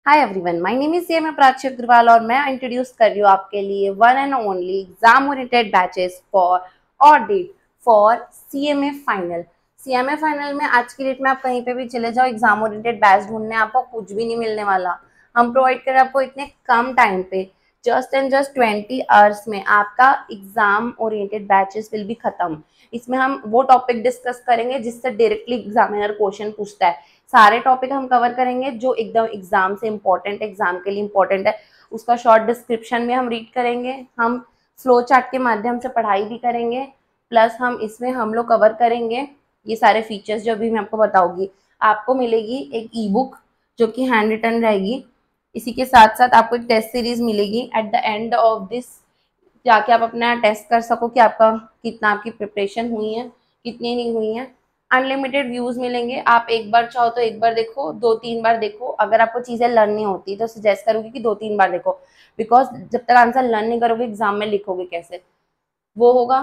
Hi everyone, my name is CM Prachi Agarwal और मैं introduce कर रही हूँ आपके लिए one and only exam oriented batches for audit for CMA final. CMA final में आज की डेट में आप कहीं पे भी चले जाओ, एग्जाम ओरिएंटेड बैच ढूंढने आपको कुछ भी नहीं मिलने वाला। हम प्रोवाइड कर रहे हैं आपको इतने कम टाइम पे, जस्ट एंड जस्ट 20 आवर्स में आपका exam oriented batches will be खत्म। इसमें हम वो टॉपिक डिस्कस करेंगे जिससे डायरेक्टली एग्जामिनर क्वेश्चन पूछता है। सारे टॉपिक हम कवर करेंगे जो एकदम एग्जाम से इम्पोर्टेंट है, एग्जाम के लिए इम्पोर्टेंट है। उसका शॉर्ट डिस्क्रिप्शन में हम रीड करेंगे, हम फ्लो चार्ट के माध्यम से पढ़ाई भी करेंगे, प्लस हम इसमें हम लोग कवर करेंगे ये सारे फीचर्स जो अभी मैं आपको बताऊंगी। आपको मिलेगी एक ई बुक जो कि हैंड रिटन रहेगी। इसी के साथ साथ आपको एक टेस्ट सीरीज मिलेगी at the end of this, जाके आप अपना टेस्ट कर सको कि आपका कितना आपकी प्रिपरेशन हुई है, कितनी नहीं हुई है। अनलिमिटेड व्यूज मिलेंगे, आप एक बार चाहो तो एक बार देखो, 2-3 बार देखो। अगर आपको चीज़ें लर्न नहीं होती तो सजेस्ट करूँगी कि 2-3 बार देखो, बिकॉज जब तक आंसर लर्न नहीं करोगे एग्जाम में लिखोगे कैसे, वो होगा।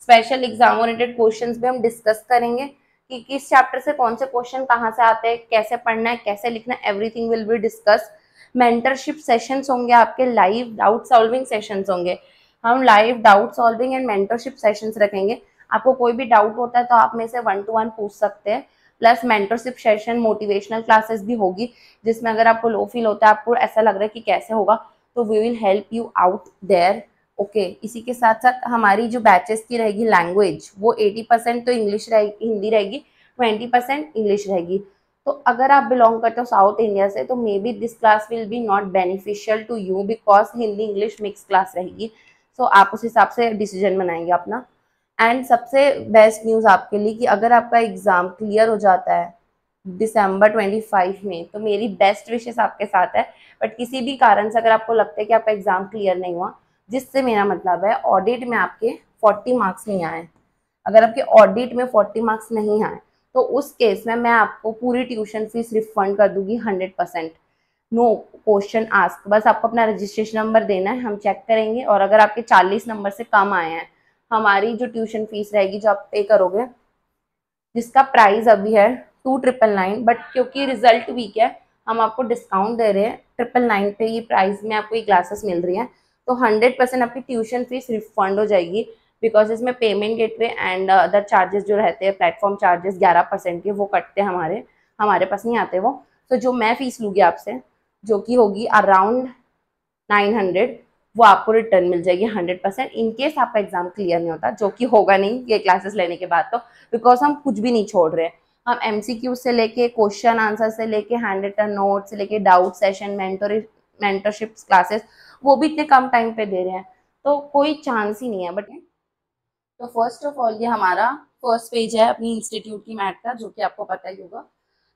स्पेशल एग्जाम ओरिएंटेड क्वेश्चंस भी हम डिस्कस करेंगे कि किस चैप्टर से कौन से क्वेश्चन कहाँ से आते हैं, कैसे पढ़ना है, कैसे लिखना है, everything will be discuss. Mentorship sessions होंगे आपके, लाइव डाउट सॉल्विंग सेशंस होंगे। हम live doubt solving and mentorship sessions रखेंगे। आपको कोई भी डाउट होता है तो आप में से 1-to-1 पूछ सकते हैं। Plus mentorship session, motivational classes भी होगी, जिसमें अगर आपको लो फील होता है, आपको ऐसा लग रहा है कि कैसे होगा, तो we will help you out there. Okay, इसी के साथ साथ हमारी जो बैचेस की रहेगी लैंग्वेज, वो 80% तो इंग्लिश रहेगी, हिंदी रहेगी, 20% इंग्लिश रहेगी। तो अगर आप बिलोंग करते हो साउथ इंडिया से तो maybe this class will be not beneficial to you, because Hindi English mix class रहेगी। सो आप उस हिसाब से डिसीजन बनाएंगे अपना। एंड सबसे बेस्ट न्यूज़ आपके लिए कि अगर आपका एग्ज़ाम क्लियर हो जाता है दिसंबर 25 में, तो मेरी बेस्ट विशेस आपके साथ है। बट किसी भी कारण से अगर आपको लगता है कि आपका एग्ज़ाम क्लियर नहीं हुआ, जिससे मेरा मतलब है ऑडिट में आपके 40 मार्क्स नहीं आए, अगर आपके ऑडिट में 40 मार्क्स नहीं आए तो उस केस में मैं आपको पूरी ट्यूशन फीस रिफंड कर दूंगी 100%। नो क्वेश्चन आस्क, बस आपको अपना रजिस्ट्रेशन नंबर देना है, हम चेक करेंगे। और अगर आपके 40 नंबर से कम आए हैं, हमारी जो ट्यूशन फीस रहेगी जो आप पे करोगे, जिसका प्राइस अभी है 2,999, बट क्योंकि रिजल्ट वीक है हम आपको डिस्काउंट दे रहे हैं। 999 पे ये प्राइस में आपको ये क्लासेस मिल रही हैं, तो 100% आपकी ट्यूशन फीस रिफंड हो जाएगी। बिकॉज इसमें payment gateway and other charges जो रहते हैं, प्लेटफॉर्म चार्जेस 11% के, वो कटते हैं हमारे पास नहीं आते वो। तो जो मैं फीस लूँगी आपसे, जो कि होगी अराउंड 900, वो आपको रिटर्न मिल जाएगी 100%, इन केस आपका एग्जाम क्लियर नहीं होता, जो कि होगा नहीं ये क्लासेस लेने के बाद। तो बिकॉज हम कुछ भी नहीं छोड़ रहे हैं, हम एमसीक्यू से लेके क्वेश्चन आंसर से लेके हैंड रिटन नोट से लेके डाउट सेशन, मेंटरशिप क्लासेस, वो भी इतने कम टाइम पे दे रहे हैं, तो कोई चांस ही नहीं है। बट तो फर्स्ट ऑफ ऑल ये हमारा फर्स्ट पेज है अपनी इंस्टीट्यूट की मैट का, जो कि आपको पता ही होगा।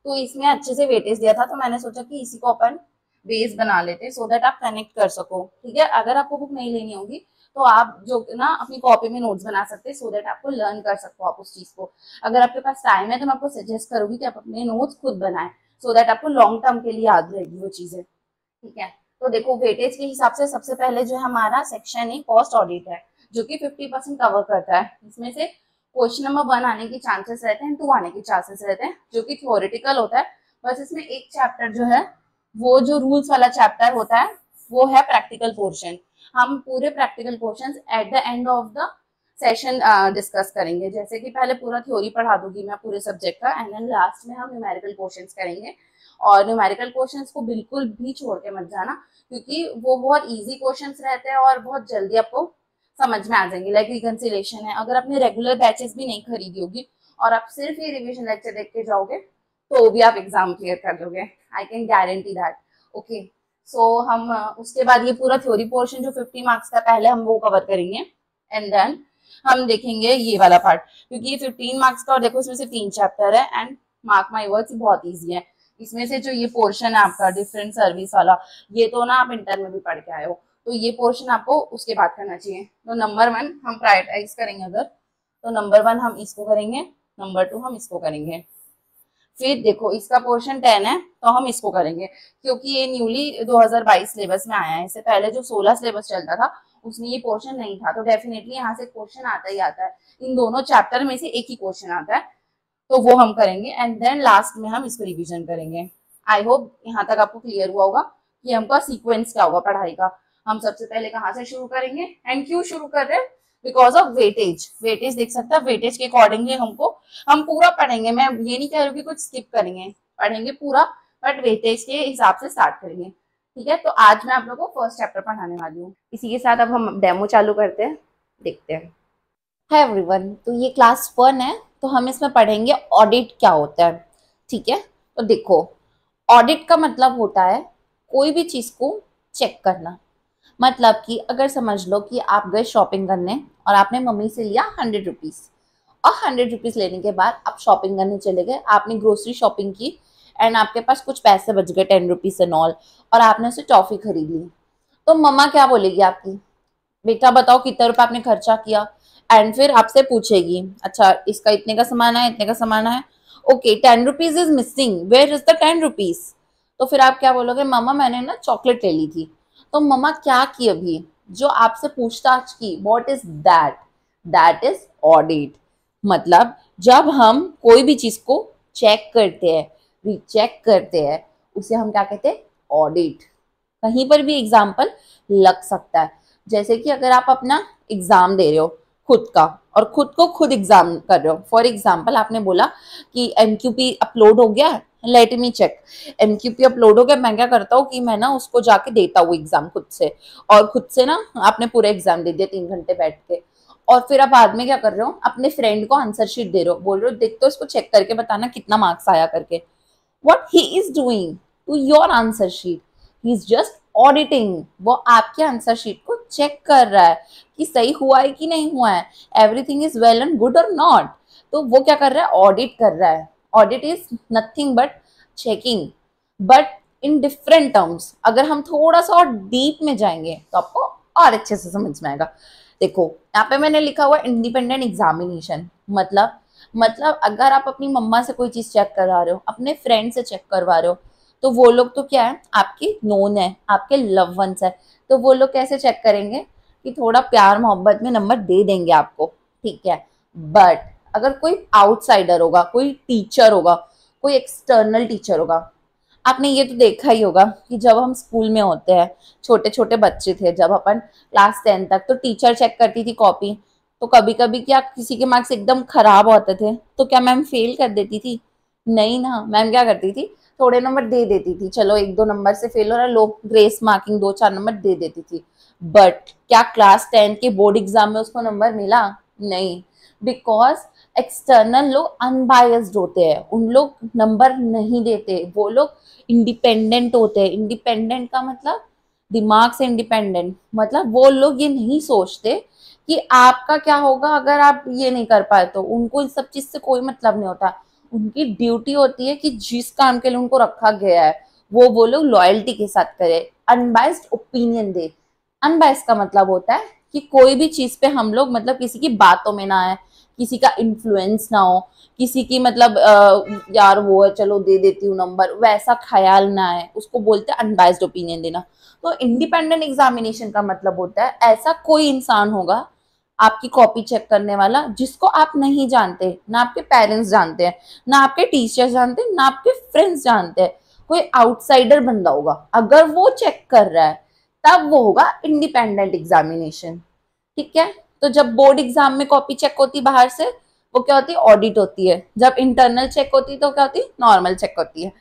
तो इसमें अच्छे से वेटेज दिया था, तो मैंने सोचा कि इसी को अपन बेस बना लेते सो दैट आप कनेक्ट कर सको। ठीक है, अगर आपको बुक नहीं लेनी होगी तो आप जो ना अपनी कॉपी में नोट्स बना सकते हैं, सो दैट आपको लर्न कर सको आप उस चीज को। अगर आपके पास टाइम है तो मैं आपको सजेस्ट करूंगी कि आप अपने नोट्स खुद बनाएं, सो दैट आपको लॉन्ग टर्म के लिए याद रहेगी वो चीजें। ठीक है, तो देखो वेटेज के हिसाब से सबसे पहले जो हमारा सेक्शन है कॉस्ट ऑडिट है, जो कि 50% कवर करता है। इसमें से क्वेश्चन नंबर 1 आने के चांसेस रहते हैं, 2 आने के चांसेस रहते हैं, जो कि थ्योरेटिकल होता है। बस इसमें एक चैप्टर जो है, वो जो रूल्स वाला चैप्टर होता है, वो है प्रैक्टिकल पोर्शन। हम पूरे practical portion at the end of the session discuss करेंगे। जैसे कि पहले पूरा थ्योरी पढ़ा दूंगी मैं पूरे सब्जेक्ट का, एंड देन लास्ट में हम न्यूमेरिकल क्वेश्चंस करेंगे। और न्यूमेरिकल क्वेश्चंस को बिल्कुल भी छोड़ के मत जाना, क्योंकि वो बहुत इजी क्वेश्चंस रहते हैं और बहुत जल्दी आपको समझ में आ जाएंगे। लाइक रिकंसिलेशन है, अगर आपने रेगुलर बैचेस भी नहीं खरीदी होगी और आप सिर्फ ये रिविजन लेक्चर देख के जाओगे तो भी आप एग्जाम क्लियर कर लोगे, I can guarantee that. Okay, so हम उसके बाद ये पूरा थ्योरी पोर्शन जो 50 मार्क्स का, पहले हम वो कवर करेंगे, एंड देन हम देखेंगे ये वाला पार्ट, क्योंकि ये 15 मार्क्स का और देखो इसमें से 3 चैप्टर है, एंड मार्क माई वर्ड्स बहुत ईजी है। इसमें से जो ये पोर्शन है आपका डिफरेंट सर्विस वाला, ये तो ना आप इंटर में भी पढ़ के आए हो, तो ये पोर्शन आपको उसके बाद करना चाहिए। तो नंबर 1 हम प्रायोरिटाइज करेंगे अगर, तो नंबर 1 हम इसको करेंगे, नंबर 2 हम इसको करेंगे। फिर देखो इसका पोर्शन 10 है तो हम इसको करेंगे, क्योंकि ये न्यूली 2022 सिलेबस में आया है। इससे पहले जो 16 सिलेबस चलता था उसमें ये पोर्शन नहीं था, तो डेफिनेटली यहाँ से क्वेश्चन आता ही आता है। इन दोनों चैप्टर में से एक ही क्वेश्चन आता है, तो वो हम करेंगे, एंड देन लास्ट में हम इसको रिवीजन करेंगे। आई होप यहाँ तक आपको क्लियर हुआ होगा कि हमका सीक्वेंस क्या होगा पढ़ाई का। हम सबसे पहले कहाँ से शुरू करेंगे एंड क्यों शुरू कर रहे हैं, बिकॉज ऑफ वेटेज। वेटेज देख सकते हैं, वेटेज के अकॉर्डिंगली हम पूरा पढ़ेंगे। मैं ये नहीं कह रही हूँ कि कुछ स्किप करेंगे, पढ़ेंगे पूरा, बट वेटेज के हिसाब से स्टार्ट करेंगे। ठीक है, तो आज मैं आप लोगों को फर्स्ट चैप्टर पढ़ाने वाली हूँ। इसी के साथ अब हम डेमो चालू करते हैं, देखते हैं। हाय एवरीवन, तो ये क्लास 1 है, तो हम इसमें पढ़ेंगे ऑडिट क्या होता है। ठीक है, तो देखो, ऑडिट का मतलब होता है कोई भी चीज को चेक करना। मतलब कि अगर समझ लो कि आप गए शॉपिंग करने और आपने मम्मी से लिया 100 रुपीज, और 100 रुपीज लेने के बाद आप शॉपिंग करने चले गए, आपने ग्रोसरी शॉपिंग की एंड आपके पास कुछ पैसे बच गए 10 रुपीज एंड ऑल, और आपने उसे टॉफी खरीद ली। तो मम्मा क्या बोलेगी आपकी, बेटा बताओ कितने रुपए आपने खर्चा किया, एंड फिर आपसे पूछेगी अच्छा इसका इतने का सामान है, इतने का सामान है, okay 10 rupees is missing, where is the 10 rupees. तो फिर आप क्या बोलोगे, मामा मैंने ना चॉकलेट ले ली थी। तो मम्मा क्या की अभी, जो आपसे पूछताछ की, what is that, that is audit. मतलब जब हम कोई भी चीज को चेक करते हैं, रीचेक करते हैं, उसे हम क्या कहते हैं, ऑडिट। कहीं पर भी एग्जाम्पल लग सकता है, जैसे कि अगर आप अपना एग्जाम दे रहे हो खुद का, और खुद को खुद एग्जाम कर रहे हो। फॉर एग्जाम्पल आपने बोला कि एमक्यूपी अपलोड हो गया, let me check, MQP upload हो गया। मैं क्या करता हूँ कि मैं ना उसको जाके देता हूँ एग्जाम खुद से, और खुद से ना आपने पूरा एग्जाम दे दिया 3 घंटे बैठ के, और फिर आप बाद में क्या कर रहे हो, अपने फ्रेंड को आंसर शीट दे रहे हो, बोल रहे हो देख तो इसको चेक करके बताना कितना मार्क्स आया करके। what he is doing to your answer sheet, he is just auditing। वो आपके आंसर शीट को चेक कर रहा है कि सही हुआ है कि नहीं हुआ है, everything is well and good और नॉट। तो वो क्या कर रहा है, ऑडिट कर रहा है। Audit is nothing but checking, but in different terms. अगर हम थोड़ा सा और डीप में जाएंगे तो आपको और अच्छे से समझ में आएगा। देखो यहाँ पे मैंने लिखा हुआ इंडिपेंडेंट एग्जामिनेशन। मतलब अगर आप अपनी मम्मा से कोई चीज चेक करवा रहे हो, अपने फ्रेंड से चेक करवा रहे हो, तो वो लोग तो क्या है, आपके नोन है, आपके लव वंस है। तो वो लोग कैसे चेक करेंगे कि थोड़ा प्यार मोहब्बत में नंबर दे देंगे आपको, ठीक है। बट अगर कोई आउटसाइडर होगा, कोई टीचर होगा, कोई एक्सटर्नल टीचर होगा, आपने ये तो देखा ही होगा कि जब हम स्कूल में होते हैं, छोटे छोटे बच्चे थे, जब अपन क्लास 10 तक, तो टीचर चेक करती थी कॉपी। तो कभी कभी क्या किसी के मार्क्स एकदम खराब होते थे, तो क्या मैम फेल कर देती थी? नहीं ना, मैम क्या करती थी, थोड़े नंबर दे देती थी, चलो 1-2 नंबर से फेल हो रहा, लो ग्रेस मार्किंग 2-4 नंबर दे देती थी। बट क्या क्लास 10 के बोर्ड एग्जाम में उसको नंबर मिला? नहीं, बिकॉज एक्सटर्नल लोग अनबायस्ड होते हैं, उन लोग नंबर नहीं देते, वो लोग इंडिपेंडेंट होते हैं। इंडिपेंडेंट का मतलब दिमाग से इंडिपेंडेंट, मतलब वो लोग ये नहीं सोचते कि आपका क्या होगा अगर आप ये नहीं कर पाए। तो उनको इस सब चीज से कोई मतलब नहीं होता। उनकी ड्यूटी होती है कि जिस काम के लिए उनको रखा गया है वो लोग लॉयल्टी के साथ करे, अनबायस्ड ओपिनियन दे। अनबायस्ड का मतलब होता है कि कोई भी चीज पे हम लोग मतलब किसी की बातों में ना आए, किसी का इन्फ्लुएंस ना हो, किसी की मतलब यार वो है चलो दे देती हूँ नंबर, वैसा ख्याल ना है, उसको बोलते हैं अनबायस्ड ओपिनियन देना। तो इंडिपेंडेंट एग्जामिनेशन का मतलब होता है ऐसा कोई इंसान होगा आपकी कॉपी चेक करने वाला जिसको आप नहीं जानते, ना आपके पेरेंट्स जानते हैं, ना आपके टीचर्स जानते हैं, ना आपके फ्रेंड्स जानते हैं, कोई आउटसाइडर बंदा होगा। अगर वो चेक कर रहा है तब वो होगा इंडिपेंडेंट एग्जामिनेशन, ठीक है। तो जब बोर्ड एग्जाम में कॉपी चेक होती बाहर से, वो क्या होती है, ऑडिट होती है। जब इंटरनल चेक होती है तो क्या होती है, नॉर्मल चेक होती है,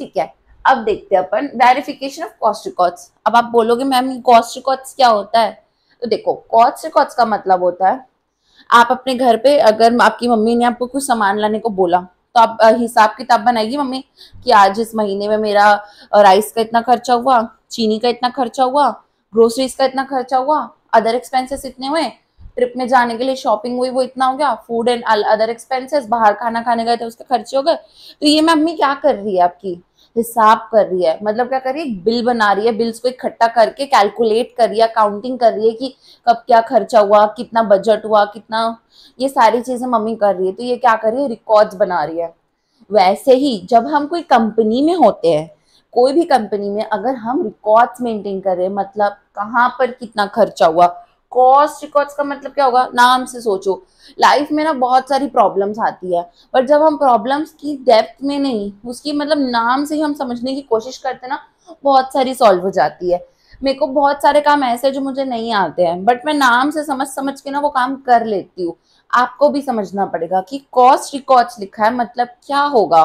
ठीक है। अब देखते हैं अपन वेरिफिकेशन ऑफ कॉस्ट रिकॉर्ड्स। अब आप बोलोगे मैम कॉस्ट रिकॉर्ड्स क्या होता है? तो देखो, कॉस्ट रिकॉर्ड्स का मतलब होता है आप अपने घर पे अगर आपकी मम्मी ने आपको कुछ सामान लाने को बोला, तो आप हिसाब किताब बनाएगी मम्मी कि आज इस महीने में मेरा राइस का इतना खर्चा हुआ, चीनी का इतना खर्चा हुआ, ग्रोसरीज का इतना खर्चा हुआ, अदर एक्सपेंसेस इतने हुए, ट्रिप में जाने के लिए शॉपिंग हुई वो इतना हो गया, फूड एंड अदर एक्सपेंसेस, बाहर खाना खाने गए थे उसके खर्चे हो गए। तो ये मम्मी क्या कर रही है, आपकी हिसाब कर रही है। मतलब क्या कर रही है, बिल बना रही है, बिल्स को इकट्ठा करके कैलकुलेट कर रही है, काउंटिंग कर रही है कि कब क्या खर्चा हुआ, कितना बजट हुआ, कितना, ये सारी चीजें मम्मी कर रही है। तो ये क्या कर रही है, रिकॉर्ड्स बना रही है। वैसे ही जब हम कोई कंपनी में होते हैं, कोई भी कंपनी में अगर हम रिकॉर्ड्स मेंटेन कर रहे हैं, मतलब कहाँ पर कितना खर्चा हुआ, कॉस्ट रिकॉर्ड्स का मतलब क्या होगा, नाम से सोचो। लाइफ में ना बहुत सारी प्रॉब्लम्स आती है, बट जब हम प्रॉब्लम्स की डेप्थ में नहीं, उसकी मतलब नाम से ही हम समझने की कोशिश करते हैं ना, बहुत सारी सॉल्व हो जाती है। मेरे को बहुत सारे काम ऐसे हैं जो मुझे नहीं आते हैं, बट मैं नाम से समझ समझ के ना वो काम कर लेती हूँ। आपको भी समझना पड़ेगा कि कॉस्ट रिकॉर्ड्स लिखा है मतलब क्या होगा,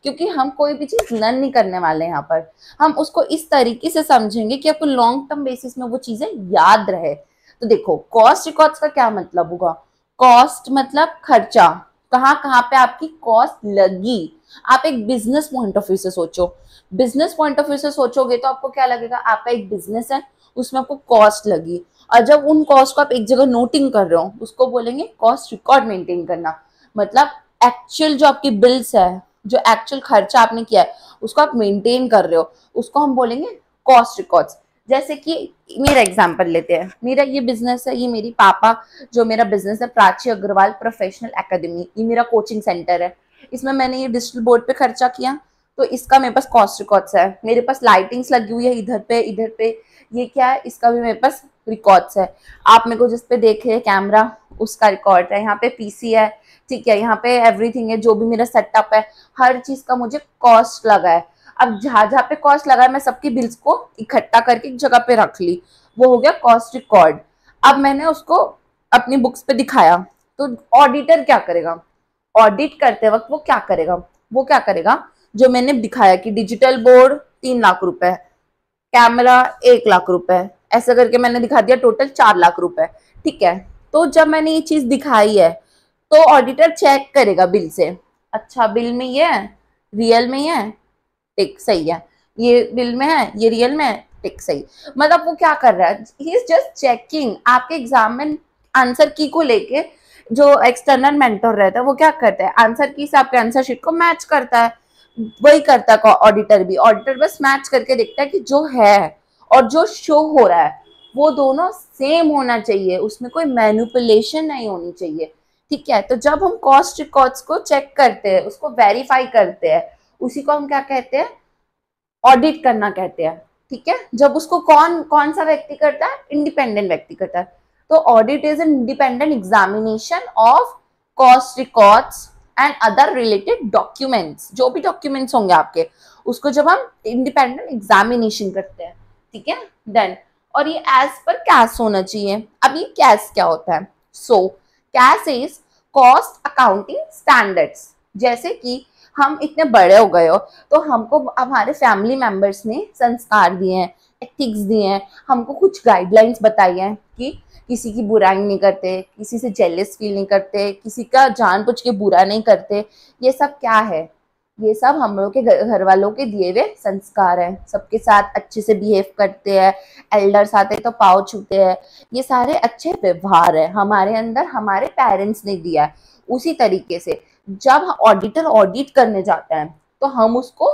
क्योंकि हम कोई भी चीज लर्न नहीं करने वाले हैं यहाँ पर। हम उसको इस तरीके से समझेंगे कि आपको लॉन्ग टर्म बेसिस में वो चीजें याद रहे। तो देखो, कॉस्ट रिकॉर्ड्स का क्या मतलब होगा। कॉस्ट मतलब खर्चा, कहाँ कहाँ पे आपकी कॉस्ट लगी। आप एक बिजनेस पॉइंट ऑफ व्यू से सोचो, बिजनेस पॉइंट ऑफ व्यू से सोचोगे तो आपको क्या लगेगा, आपका एक बिजनेस है, उसमें आपको कॉस्ट लगी, और जब उन कॉस्ट को आप एक जगह नोटिंग कर रहे हो उसको बोलेंगे कॉस्ट रिकॉर्ड मेंटेन करना। मतलब एक्चुअल जो आपकी बिल्स है, जो एक्चुअल खर्चा आपने किया है उसको आप मेंटेन कर रहे हो, उसको हम बोलेंगे कॉस्ट रिकॉर्ड्स। जैसे कि मेरा एग्जांपल लेते हैं, मेरा ये बिजनेस है, ये मेरी पापा जो मेरा बिजनेस है प्राची अग्रवाल प्रोफेशनल एकेडमी, ये मेरा कोचिंग सेंटर है। इसमें मैंने ये डिजिटल बोर्ड पे खर्चा किया, तो इसका मेरे पास कॉस्ट रिकॉर्ड्स है। मेरे पास लाइटिंग्स लगी हुई है इधर पे इधर पे, ये क्या है, इसका भी मेरे पास रिकॉर्ड्स है। आप मेरे को जिस पे देख रहे हैं कैमरा, उसका रिकॉर्ड है। यहाँ पे पीसी है, ठीक है, यहाँ पे एवरीथिंग है, जो भी मेरा सेटअप है, हर चीज का मुझे कॉस्ट लगा है। अब जहां जहां पे कॉस्ट लगा है मैं सबकी बिल्स को इकट्ठा करके एक जगह पे रख ली, वो हो गया कॉस्ट रिकॉर्ड। अब मैंने उसको अपनी बुक्स पे दिखाया, तो ऑडिटर क्या करेगा, ऑडिट करते वक्त वो क्या करेगा, वो क्या करेगा, जो मैंने दिखाया कि डिजिटल बोर्ड 3 लाख रुपए, कैमरा 1 लाख रुपए, ऐसा करके मैंने दिखा दिया टोटल 4 लाख रुपए। ठीक है, तो जब मैंने ये चीज दिखाई है तो ऑडिटर चेक करेगा बिल से, अच्छा बिल में ये है, रियल में ये है, टिक सही है, ये बिल में है, ये रियल में है, टिक सही। मतलब वो क्या कर रहा है, ही इज जस्ट चेकिंग। आपके एग्जाम में आंसर की को लेके जो एक्सटर्नल मेंटर रहता है वो क्या करता है, आंसर की से आपके आंसर शीट को मैच करता है। वही करता है ऑडिटर भी, ऑडिटर बस मैच करके देखता है कि जो है और जो शो हो रहा है वो दोनों सेम होना चाहिए, उसमें कोई मैनिपुलेशन नहीं होनी चाहिए। ठीक है, तो जब हम कॉस्ट रिकॉर्ड्स को चेक करते हैं, उसको वेरीफाई करते हैं, उसी को हम क्या कहते हैं, ऑडिट करना कहते हैं। ठीक है, जब उसको कौन कौन सा व्यक्ति करता है, इंडिपेंडेंट व्यक्ति करता है। तो audit is an independent examination of cost records and other related documents, जो भी डॉक्यूमेंट्स होंगे आपके, उसको जब हम इंडिपेंडेंट एग्जामिनेशन करते हैं। ठीक है, देन और ये एज पर कैश होना चाहिए। अब ये कैश क्या होता है, so cash is cost accounting standards. जैसे कि हम इतने बड़े हो गए हो तो हमको हमारे फैमिली मेंबर्स ने संस्कार दिए हैं, एथिक्स दिए हैं, हमको कुछ गाइडलाइंस बताई हैं कि किसी की बुराई नहीं करते, किसी से जेलस फील नहीं करते, किसी का जानबूझ के बुरा नहीं करते। ये सब क्या है, ये सब हम लोग के घर वालों के दिए हुए संस्कार हैं। सबके साथ अच्छे से बिहेव करते हैं, एल्डर्स आते हैं तो पाँव छूते हैं, ये सारे अच्छे व्यवहार है हमारे अंदर, हमारे पेरेंट्स ने दिया है। उसी तरीके से जब ऑडिटर ऑडिट करने जाता है तो हम उसको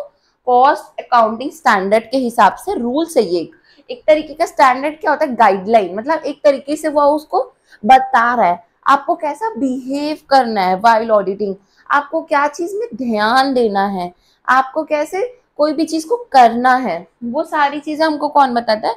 कॉस्ट अकाउंटिंग स्टैंडर्ड के हिसाब से रूल से, ये एक तरीके का स्टैंडर्ड क्या होता है, गाइडलाइन, मतलब एक तरीके से वो उसको बता रहा है आपको कैसा बिहेव करना है वाइल ऑडिटिंग, आपको क्या चीज में ध्यान देना है, आपको कैसे कोई भी चीज को करना है। वो सारी चीजें हमको कौन बताता है,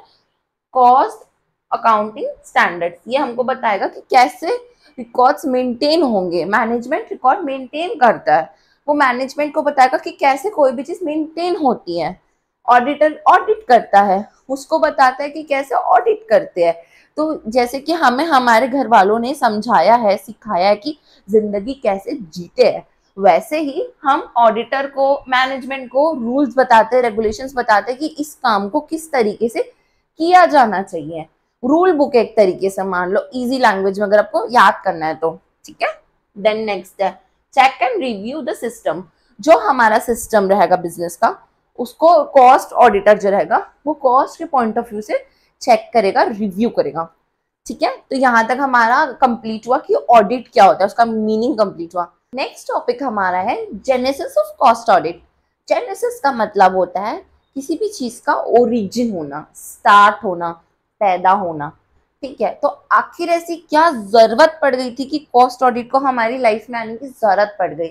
कॉस्ट अकाउंटिंग स्टैंडर्ड्स। ये हमको बताएगा कि कैसे रिकॉर्ड्स मेंटेन होंगे, मैनेजमेंट रिकॉर्ड मेंटेन करता है, वो मैनेजमेंट को बताएगा कि कैसे कोई भी चीज मेंटेन होती है। ऑडिटर ऑडिट करता है, उसको बताता है कि कैसे ऑडिट करते हैं। तो जैसे कि हमें हमारे घर वालों ने समझाया है, सिखाया है कि जिंदगी कैसे जीते हैं, वैसे ही हम ऑडिटर को, मैनेजमेंट को रूल्स बताते हैं, रेगुलेशंस बताते हैं कि इस काम को किस तरीके से किया जाना चाहिए। रूल बुक एक तरीके से मान लो, इजी लैंग्वेज में अगर आपको याद करना है तो। ठीक है, देन नेक्स्ट है check and review the system. जो हमारा सिस्टम रहेगा बिजनेस का, उसको कॉस्ट ऑडिटर जो रहेगा वो कॉस्ट के पॉइंट ऑफ व्यू से चेक करेगा, रिव्यू करेगा। ठीक है, तो यहाँ तक हमारा कंप्लीट हुआ कि ऑडिट क्या होता है, उसका मीनिंग कंप्लीट हुआ। नेक्स्ट टॉपिक हमारा है genesis of cost audit. Genesis का मतलब होता है किसी भी चीज का ओरिजिन होना, स्टार्ट होना, पैदा होना। ठीक है, तो आखिर ऐसी क्या जरूरत पड़ गई थी कि कॉस्ट ऑडिट को हमारी लाइफ में आने की जरूरत पड़ गई।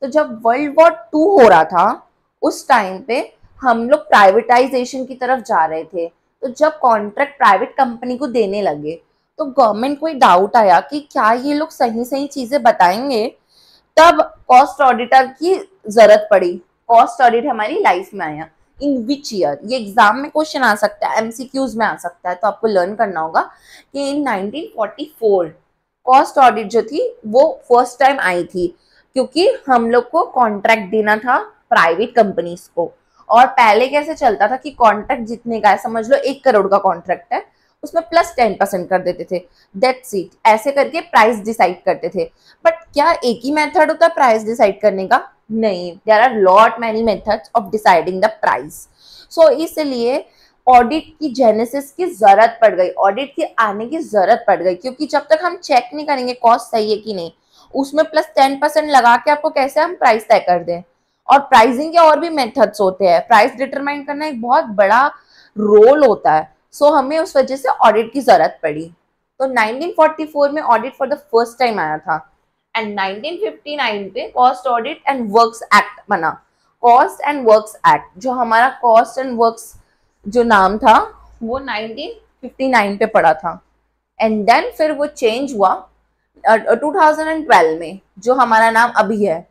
तो जब वर्ल्ड वॉर 2 हो रहा था उस टाइम पे हम लोग प्राइवेटाइजेशन की तरफ जा रहे थे। तो जब कॉन्ट्रैक्ट प्राइवेट कंपनी को देने लगे तो गवर्नमेंट को डाउट आया कि क्या ये लोग सही सही चीजें बताएंगे, तब कॉस्ट ऑडिटर की जरूरत पड़ी। कॉस्ट ऑडिट हमारी लाइफ में आया। इन विच ईयर, ये एग्जाम में क्वेश्चन आ सकता है, एमसीक्यूज में आ सकता है, तो आपको लर्न करना होगा कि इन 1944 कॉस्ट ऑडिट जो थी वो फर्स्ट टाइम आई थी, क्योंकि हम लोग को कॉन्ट्रैक्ट देना था प्राइवेट कंपनीज को। और पहले कैसे चलता था कि कॉन्ट्रैक्ट जितने का है, समझ लो 1 करोड़ का कॉन्ट्रैक्ट है, उसमें प्लस 10% कर देते थे, दैट्स इट। ऐसे करके प्राइस डिसाइड करते थे। बट क्या एक ही मेथड होता है प्राइस डिसाइड करने का? नहीं, there are lot many methods of deciding the price. So इसलिए ऑडिट की जेनेसिस की जरूरत पड़ गई, ऑडिट के आने की जरूरत पड़ गई, क्योंकि जब तक हम चेक नहीं करेंगे कॉस्ट सही है कि नहीं, उसमें प्लस 10% लगा के आपको कैसे हम प्राइस तय कर दें। और प्राइसिंग के और भी मेथड्स होते हैं, प्राइस डिटरमाइन करना एक बहुत बड़ा रोल होता है। सो हमें उस वजह से ऑडिट की जरूरत पड़ी। तो 1944 में audit for the first time आया था, एंड 1959 पे cost audit and works act बना। कॉस्ट एंड वर्क्स एक्ट, जो हमारा कॉस्ट एंड वर्क्स जो नाम था वो 1959 पे पड़ा था, एंड देन फिर वो चेंज हुआ 2012 में, जो हमारा नाम अभी है।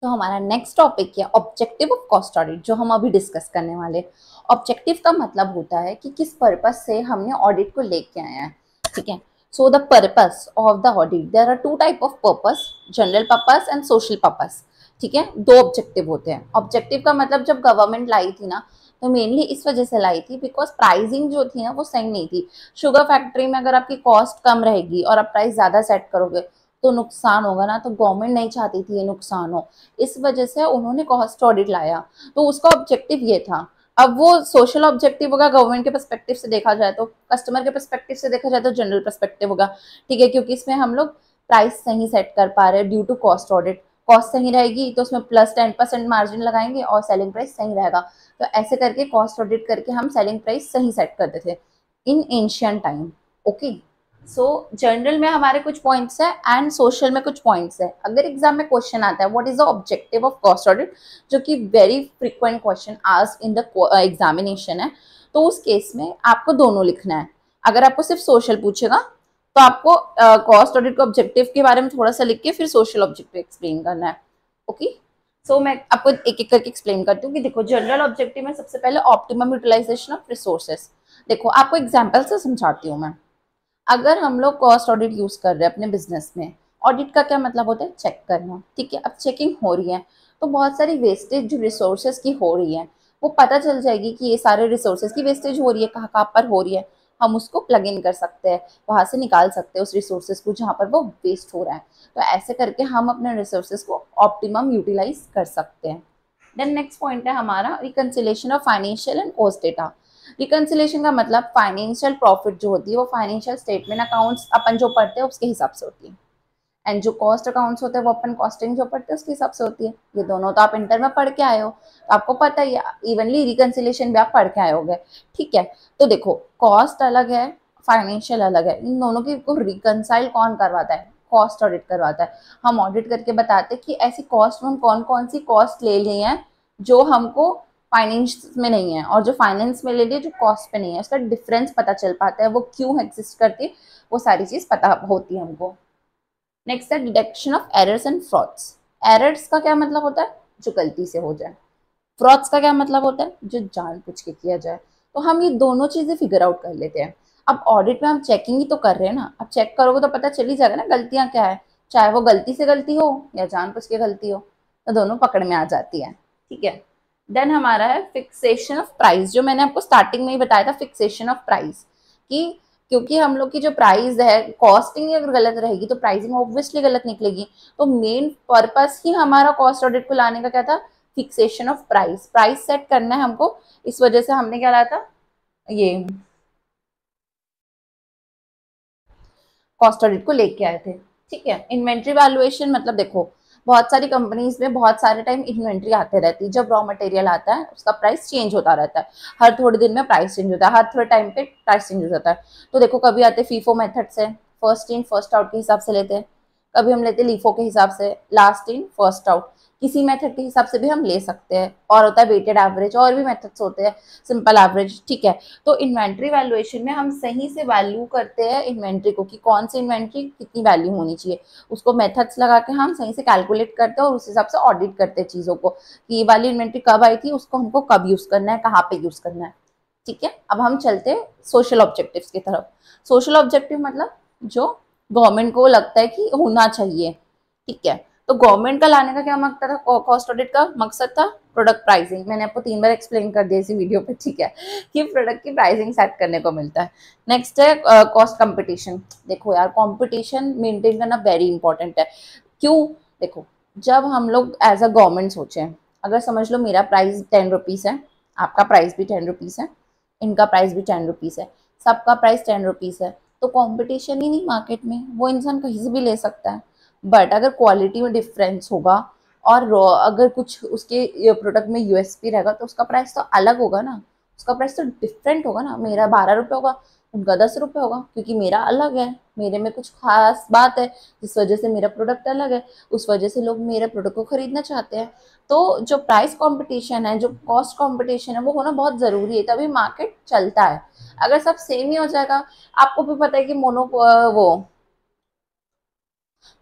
तो हमारा नेक्स्ट टॉपिक है ऑब्जेक्टिव ऑफ कॉस्ट ऑडिट, जो हम अभी डिस्कस करने वाले। ऑब्जेक्टिव का मतलब होता है कि किस पर्पस से हमने ऑडिट को लेके आया है, ठीक है। So the purpose of the audit, there are 2 type of purpose, general purpose and social purpose, ठीक है। 2 ऑब्जेक्टिव होते हैं। ऑब्जेक्टिव का मतलब जब गवर्नमेंट लाई थी ना, तो मेनली इस वजह से लाई थी बिकॉज प्राइसिंग जो थी ना वो सही नहीं थी। शुगर फैक्ट्री में अगर आपकी कॉस्ट कम रहेगी और आप प्राइस ज़्यादा सेट करोगे तो नुकसान होगा ना, तो गवर्नमेंट नहीं चाहती थी ये नुकसान हो, इस वजह से उन्होंने कॉस्ट ऑडिट लाया। तो उसका ऑब्जेक्टिव ये था। अब वो सोशल ऑब्जेक्टिव होगा गवर्नमेंट के पर्सपेक्टिव से देखा जाए तो, कस्टमर के पर्सपेक्टिव से देखा जाए तो जनरल पर्सपेक्टिव होगा, ठीक है, क्योंकि इसमें हम लोग प्राइस सही सेट कर पा रहे हैं due to cost audit. Cost सही रहेगी तो उसमें प्लस 10% मार्जिन लगाएंगे और सेलिंग प्राइस सही रहेगा। तो ऐसे करके कॉस्ट ऑडिट करके हम सेलिंग प्राइस सही सेट करते थे in ancient time. Okay, so general में हमारे कुछ पॉइंट्स है एंड सोशल में कुछ पॉइंट्स है। अगर एग्जाम में क्वेश्चन आता है what is the objective of cost audit, जो कि very frequent question asked in the examination है, तो उस केस में आपको दोनों लिखना है। अगर आपको सिर्फ सोशल पूछेगा तो आपको कॉस्ट ऑडिट के ऑब्जेक्टिव के बारे में थोड़ा सा लिख के फिर सोशल ऑब्जेक्टिव एक्सप्लेन करना है। ओके, सो मैं आपको एक एक करके एक्सप्लेन करती हूँ कि देखो जनरल ऑब्जेक्टिव में सबसे पहले ऑप्टिमम यूटिलाइजेशन ऑफ रिसोर्सेज। देखो आपको एग्जाम्पल से समझाती हूँ मैं। अगर हम लोग कॉस्ट ऑडिट यूज कर रहे हैं अपने बिजनेस में, ऑडिट का क्या मतलब होता है? चेक करना, ठीक है। अब चेकिंग हो रही है तो बहुत सारी वेस्टेज जो रिसोर्सेज की हो रही है वो पता चल जाएगी कि ये सारे रिसोर्सेज की वेस्टेज हो रही है, कहाँ कहाँ पर हो रही है, हम उसको प्लग इन कर सकते हैं, वहां से निकाल सकते हैं उस रिसोर्सेज को जहाँ पर वो वेस्ट हो रहा है। तो ऐसे करके हम अपने रिसोर्सेज को ऑप्टिमम यूटिलाइज कर सकते हैं। देन नेक्स्ट पॉइंट है हमारा reconciliation of financial and cost data. Reconciliation का मतलब फाइनेंशियल प्रॉफिट जो होती है वो फाइनेंशियल स्टेटमेंट अकाउंट्स अपन जो पढ़ते हैं उसके हिसाब से होती है, एंड जो कॉस्ट अकाउंट्स होते हैं वो अपन कॉस्टिंग जो पढ़ते हैं उसके हिसाब से होती है। ये दोनों तो आप इंटर में पढ़ के आए हो, तो आपको पता ही है, इवनली रिकंसिलेशन भी आप पढ़ के आए होगे, ठीक है। तो देखो कॉस्ट अलग है, फाइनेंशियल अलग है, इन दोनों की को रिकंसाइल कौन करवाता है? कॉस्ट ऑडिट करवाता है। हम ऑडिट करके बताते हैं कि ऐसी कॉस्ट में कौन कौन सी कॉस्ट ले ली है जो हमको फाइनेंस में नहीं है, और जो फाइनेंस में ले ली जो कॉस्ट पे नहीं है, उसका डिफरेंस पता चल पाता है, वो क्यों एग्जिस्ट करती है, वो सारी चीज पता होती है हमको। नेक्स्ट है detection of errors and frauds. Errors का क्या मतलब होता है? जो गलती से हो जाए। फ्रॉड्स का क्या मतलब होता है? जो जानबूझ के किया जाए। तो हम ये दोनों चीजें फिगर आउट कर लेते हैं। अब ऑडिट में हम चेकिंग ही तो कर रहे हैं ना, अब चेक करोगे तो पता चल ही जाएगा ना गलतियां क्या है, चाहे वो गलती से गलती हो या जानबूझ के गलती हो, तो दोनों पकड़ में आ जाती है, ठीक है। देन हमारा है फिक्सेशन ऑफ प्राइस, जो मैंने आपको स्टार्टिंग में ही बताया था, फिक्सेशन ऑफ प्राइस, कि क्योंकि हम लोग की जो प्राइस है, कॉस्टिंग अगर गलत रहेगी तो प्राइसिंग ऑब्वियसली गलत निकलेगी। तो मेन पर्पस ही हमारा कॉस्ट ऑडिट को लाने का क्या था? Fixation of price, price set करना है हमको। इस वजह से हमने क्या लाया था? ये कॉस्ट ऑडिट को लेके आए थे, ठीक है। इन्वेंट्री वैल्यूएशन मतलब देखो बहुत सारी कंपनीज में बहुत सारे टाइम इन्वेंट्री आते रहती है, जब रॉ मटेरियल आता है उसका प्राइस चेंज होता रहता है, हर थोड़े दिन में प्राइस चेंज होता है, हर थोड़े टाइम पे प्राइस चेंज हो जाता है। तो देखो कभी आते फीफो मेथड से, फर्स्ट इन फर्स्ट आउट के हिसाब से लेते हैं, कभी हम लेते लीफो के हिसाब से, लास्ट इन फर्स्ट आउट। किसी मेथड के हिसाब से भी हम ले सकते हैं, और होता है वेटेड एवरेज, और भी मेथड्स होते हैं, सिंपल एवरेज, ठीक है। तो इन्वेंट्री वैल्यूएशन में हम सही से वैल्यू करते हैं इन्वेंट्री को, कि कौन सी इन्वेंट्री कितनी वैल्यू होनी चाहिए, उसको मेथड्स लगा के हम सही से कैलकुलेट करते हैं और उस हिसाब से ऑडिट करते हैं चीज़ों को, कि ये वाली इन्वेंट्री कब आई थी, उसको हमको कब यूज़ करना है, कहाँ पे यूज़ करना है, ठीक है। अब हम चलते हैं सोशल ऑब्जेक्टिव्स की तरफ। सोशल ऑब्जेक्टिव मतलब जो गवर्नमेंट को लगता है कि होना चाहिए, ठीक है। तो गवर्नमेंट का लाने का क्या मकसद था, कॉस्ट ऑडिट का मकसद था प्रोडक्ट प्राइसिंग। मैंने आपको 3 बार एक्सप्लेन कर दिया इसी वीडियो पे, ठीक है, कि प्रोडक्ट की प्राइसिंग सेट करने को मिलता है। नेक्स्ट है कॉस्ट कंपटीशन। देखो यार, कंपटीशन मेंटेन करना वेरी इंपॉर्टेंट है। क्यों? देखो, जब हम लोग एज अ गवर्नमेंट सोचें, अगर समझ लो मेरा प्राइस 10 रुपीज़ है, आपका प्राइस भी 10 रुपीज़ है, इनका प्राइस भी 10 रुपीज़ है, सबका प्राइस 10 रुपीज़ है, तो कंपटीशन ही नहीं मार्केट में, वो इंसान कहीं से भी ले सकता है। बट अगर क्वालिटी में डिफरेंस होगा और अगर कुछ उसके प्रोडक्ट में यूएसपी रहेगा, तो उसका प्राइस तो अलग होगा ना, उसका प्राइस तो डिफरेंट होगा ना। मेरा 12 रुपये होगा, उनका 10 रुपये होगा, क्योंकि मेरा अलग है, मेरे में कुछ खास बात है जिस वजह से मेरा प्रोडक्ट अलग है, उस वजह से लोग मेरे प्रोडक्ट को खरीदना चाहते हैं। तो जो प्राइस कंपटीशन है, जो कॉस्ट कंपटीशन है, वो होना बहुत ज़रूरी है, तभी मार्केट चलता है। अगर सब सेम ही हो जाएगा, आपको भी पता है कि वो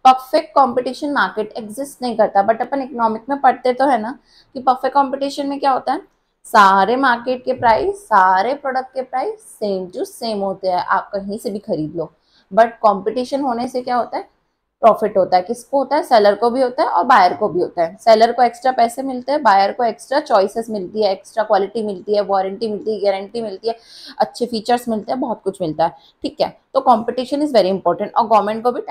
परफेक्ट कंपटीशन मार्केट एग्जिस्ट नहीं करता, बट अपन इकोनॉमिक में पढ़ते तो है ना कि परफेक्ट कंपटीशन में क्या होता है, सारे मार्केट के प्राइस, सारे प्रोडक्ट के प्राइस सेम टू सेम होते हैं, आप कहीं से भी खरीद लो। बट कंपटीशन होने से क्या होता है, प्रॉफिट होता है। किसको होता है? सेलर को भी होता है और बायर को भी होता है। सेलर को एक्स्ट्रा पैसे मिलते हैं, बायर को एक्स्ट्रा चॉइसेस मिलती है, एक्स्ट्रा क्वालिटी मिलती है, वारंटी मिलती है, गारंटी मिलती है, अच्छे फीचर्स मिलते हैं, बहुत कुछ मिलता है, ठीक है। तो कंपटीशन इज वेरी इंपॉर्टेंट, और गवर्नमेंट को भी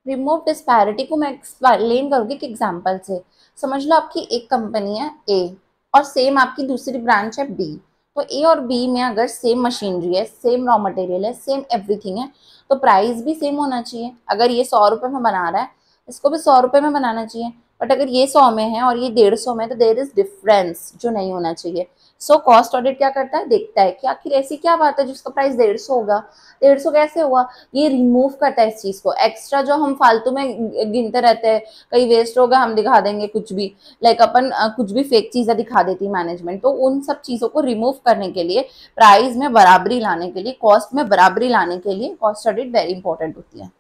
रिमूव डिस्पैरिटी को मैं एक्सप्लेन करूंगी एक एग्जांपल से। समझ लो आपकी एक कंपनी है ए, और सेम आपकी दूसरी ब्रांच है बी। तो ए और बी में अगर सेम मशीनरी है, सेम रॉ मटेरियल है, सेम एवरीथिंग है, तो प्राइस भी सेम होना चाहिए। अगर ये 100 रुपये में बना रहा है, इसको भी 100 रुपये में बनाना चाहिए। बट अगर ये 100 में है और ये 150 में, तो देयर इज डिफरेंस जो नहीं होना चाहिए। सो कॉस्ट ऑडिट क्या करता है, देखता है कि आखिर ऐसी क्या बात है जिसका प्राइस 150 होगा, 150 कैसे हुआ, ये रिमूव करता है इस चीज को। एक्स्ट्रा जो हम फालतू में गिनते रहते हैं, कहीं वेस्ट हो गया, हम दिखा देंगे कुछ भी, लाइक अपन कुछ भी फेक चीजें दिखा देती है मैनेजमेंट। तो उन सब चीजों को रिमूव करने के लिए, प्राइस में बराबरी लाने के लिए, कॉस्ट में बराबरी लाने के लिए कॉस्ट ऑडिट वेरी इंपॉर्टेंट होती है।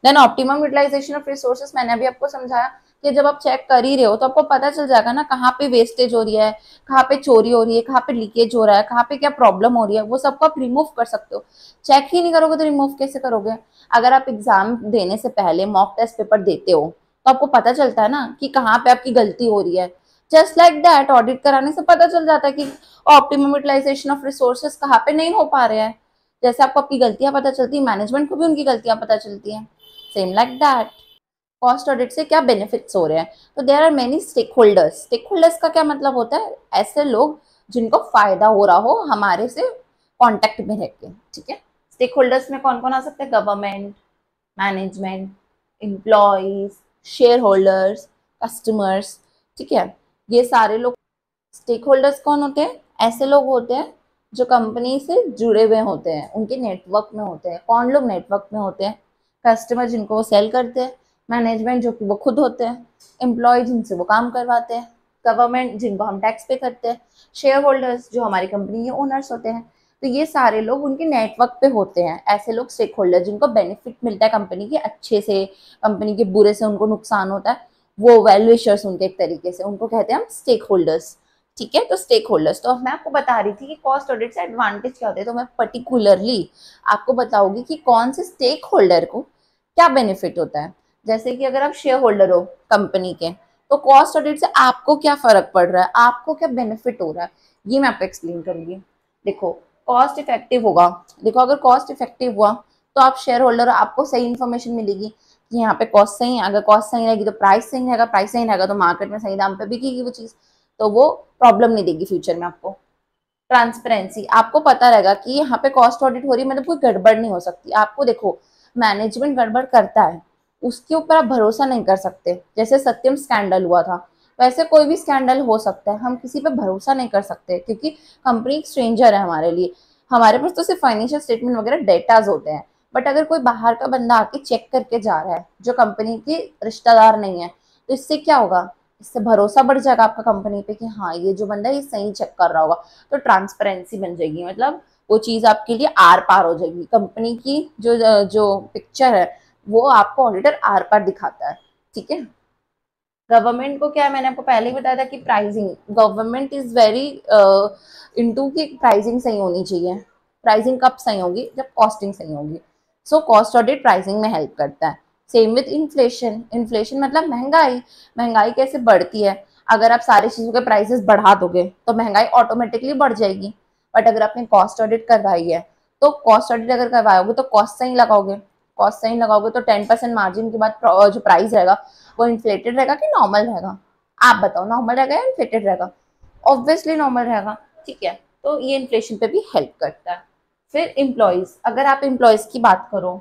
Then optimum utilisation of resources, मैंने अभी आपको समझाया कि जब आप चेक कर ही रहे हो तो आपको पता चल जाएगा ना कहाँ पे वेस्टेज हो रही है, कहाँ पे चोरी हो रही है, कहाँ पे लीकेज हो रहा है, कहाँ पे क्या प्रॉब्लम हो रही है, वो सबको आप रिमूव कर सकते हो। चेक ही नहीं करोगे तो रिमूव कैसे करोगे? अगर आप एग्जाम देने से पहले मॉक टेस्ट पेपर देते हो, तो आपको पता चलता है ना कि कहाँ पे आपकी गलती हो रही है। जस्ट लाइक दैट, ऑडिट कराने से पता चल जाता है कि ऑप्टिमम यूटिलाइजेशन ऑफ रिसोर्सेज कहाँ पे नहीं हो पा रहे हैं। जैसे आपको आपकी गलतियां पता चलती है, मैनेजमेंट को भी उनकी गलतियां पता चलती हैं। Same like that, cost audit से क्या बेनिफिट्स हो रहे हैं? तो there are many stakeholders. Stakeholders का क्या मतलब होता है? ऐसे लोग जिनको फायदा हो रहा हो हमारे से कांटेक्ट में रह के, ठीक है। स्टेक होल्डर्स में कौन कौन आ सकते हैं? Government, management, employees, share holders, customers, ठीक है। ये सारे लोग स्टेक होल्डर्स कौन होते हैं? ऐसे लोग होते हैं जो कंपनी से जुड़े हुए होते हैं, उनके नेटवर्क में होते हैं। कौन लोग नेटवर्क में होते हैं? कस्टमर जिनको वो सेल करते हैं, मैनेजमेंट जो कि वो खुद होते हैं, एम्प्लॉय जिनसे वो काम करवाते हैं, गवर्नमेंट जिनको हम टैक्स पे करते हैं, शेयर होल्डर्स जो हमारी कंपनी के ओनर्स होते हैं। तो ये सारे लोग उनके नेटवर्क पे होते हैं। ऐसे लोग स्टेक होल्डर जिनको बेनिफिट मिलता है कंपनी के अच्छे से, कंपनी के बुरे से उनको नुकसान होता है, वो वैल्यूएशर्स उनके एक तरीके से, उनको कहते हैं हम स्टेक होल्डर्स, ठीक है। तो स्टेक होल्डर्स, तो मैं आपको बता रही थी कि कॉस्ट ऑडिट से एडवांटेज क्या होते हैं, तो मैं पर्टिकुलरली आपको बताऊंगी कि कौन से स्टेक होल्डर को क्या बेनिफिट होता है। जैसे कि अगर आप शेयर होल्डर हो कंपनी के, तो कॉस्ट ऑडिट से आपको क्या फर्क पड़ रहा है, आपको क्या बेनिफिट हो रहा है, ये मैं आपको एक्सप्लेन करूंगी। देखो, कॉस्ट इफेक्टिव होगा। देखो, अगर कॉस्ट इफेक्टिव हुआ तो आप शेयर होल्डर, आपको सही इन्फॉर्मेशन मिलेगी कि यहाँ पे कॉस्ट सही है। अगर कॉस्ट सही रहेगी तो प्राइस सही रहेगा, प्राइस सही रहेगा तो मार्केट में सही दाम पे बिकेगी वो चीज़, तो वो प्रॉब्लम नहीं देगी फ्यूचर में आपको। ट्रांसपेरेंसी, आपको पता रहेगा कि यहाँ पे कॉस्ट ऑडिट हो रही है, मतलब कोई गड़बड़ नहीं हो सकती आपको। देखो, मैनेजमेंट गड़बड़ करता है, उसके ऊपर आप भरोसा नहीं कर सकते। जैसे सत्यम स्कैंडल हुआ था, वैसे कोई भी स्कैंडल हो सकता है, हम किसी पे भरोसा नहीं कर सकते, क्योंकि कंपनी एक स्ट्रेंजर है हमारे लिए। हमारे पास तो सिर्फ फाइनेंशियल स्टेटमेंट वगैरह डेटाज होते हैं, बट अगर कोई बाहर का बंदा आके चेक करके जा रहा है जो कंपनी के रिश्तेदार नहीं है, तो इससे क्या होगा? इससे भरोसा बढ़ जाएगा आपका कंपनी पे कि हाँ ये जो बंदा है ये सही चेक कर रहा होगा, तो ट्रांसपेरेंसी बन जाएगी, मतलब वो चीज़ आपके लिए आर पार हो जाएगी। कंपनी की जो जो पिक्चर है वो आपको ऑडिटर आर पार दिखाता है, ठीक है। गवर्नमेंट को क्या है, मैंने आपको पहले ही बताया था कि pricing, government is very into की प्राइसिंग सही होनी चाहिए। प्राइसिंग कब सही होगी, जब कॉस्टिंग सही होगी। सो कॉस्ट ऑडिट प्राइसिंग में हेल्प करता है। सेम विथ इन्फ्लेशन, इन्फ्लेशन मतलब महंगाई। महंगाई कैसे बढ़ती है, अगर आप सारी चीजों के प्राइसेस बढ़ा दोगे तो महंगाई ऑटोमेटिकली बढ़ जाएगी। बट अगर आपने कॉस्ट ऑडिट करवाई है, तो कॉस्ट ऑडिट अगर करवाओगे तो कॉस्ट सही लगाओगे। कॉस्ट सही लगाओगे तो 10% मार्जिन के बाद जो प्राइस रहेगा वो इन्फ्लेटेड रहेगा कि नॉर्मल रहेगा। आप बताओ, नॉर्मल रहेगा या इन्फ्लेटेड रहेगा? ऑब्वियसली नॉर्मल रहेगा, ठीक है। तो ये इन्फ्लेशन पे भी हेल्प करता है। फिर एम्प्लॉयज, अगर आप एम्प्लॉयज की बात करो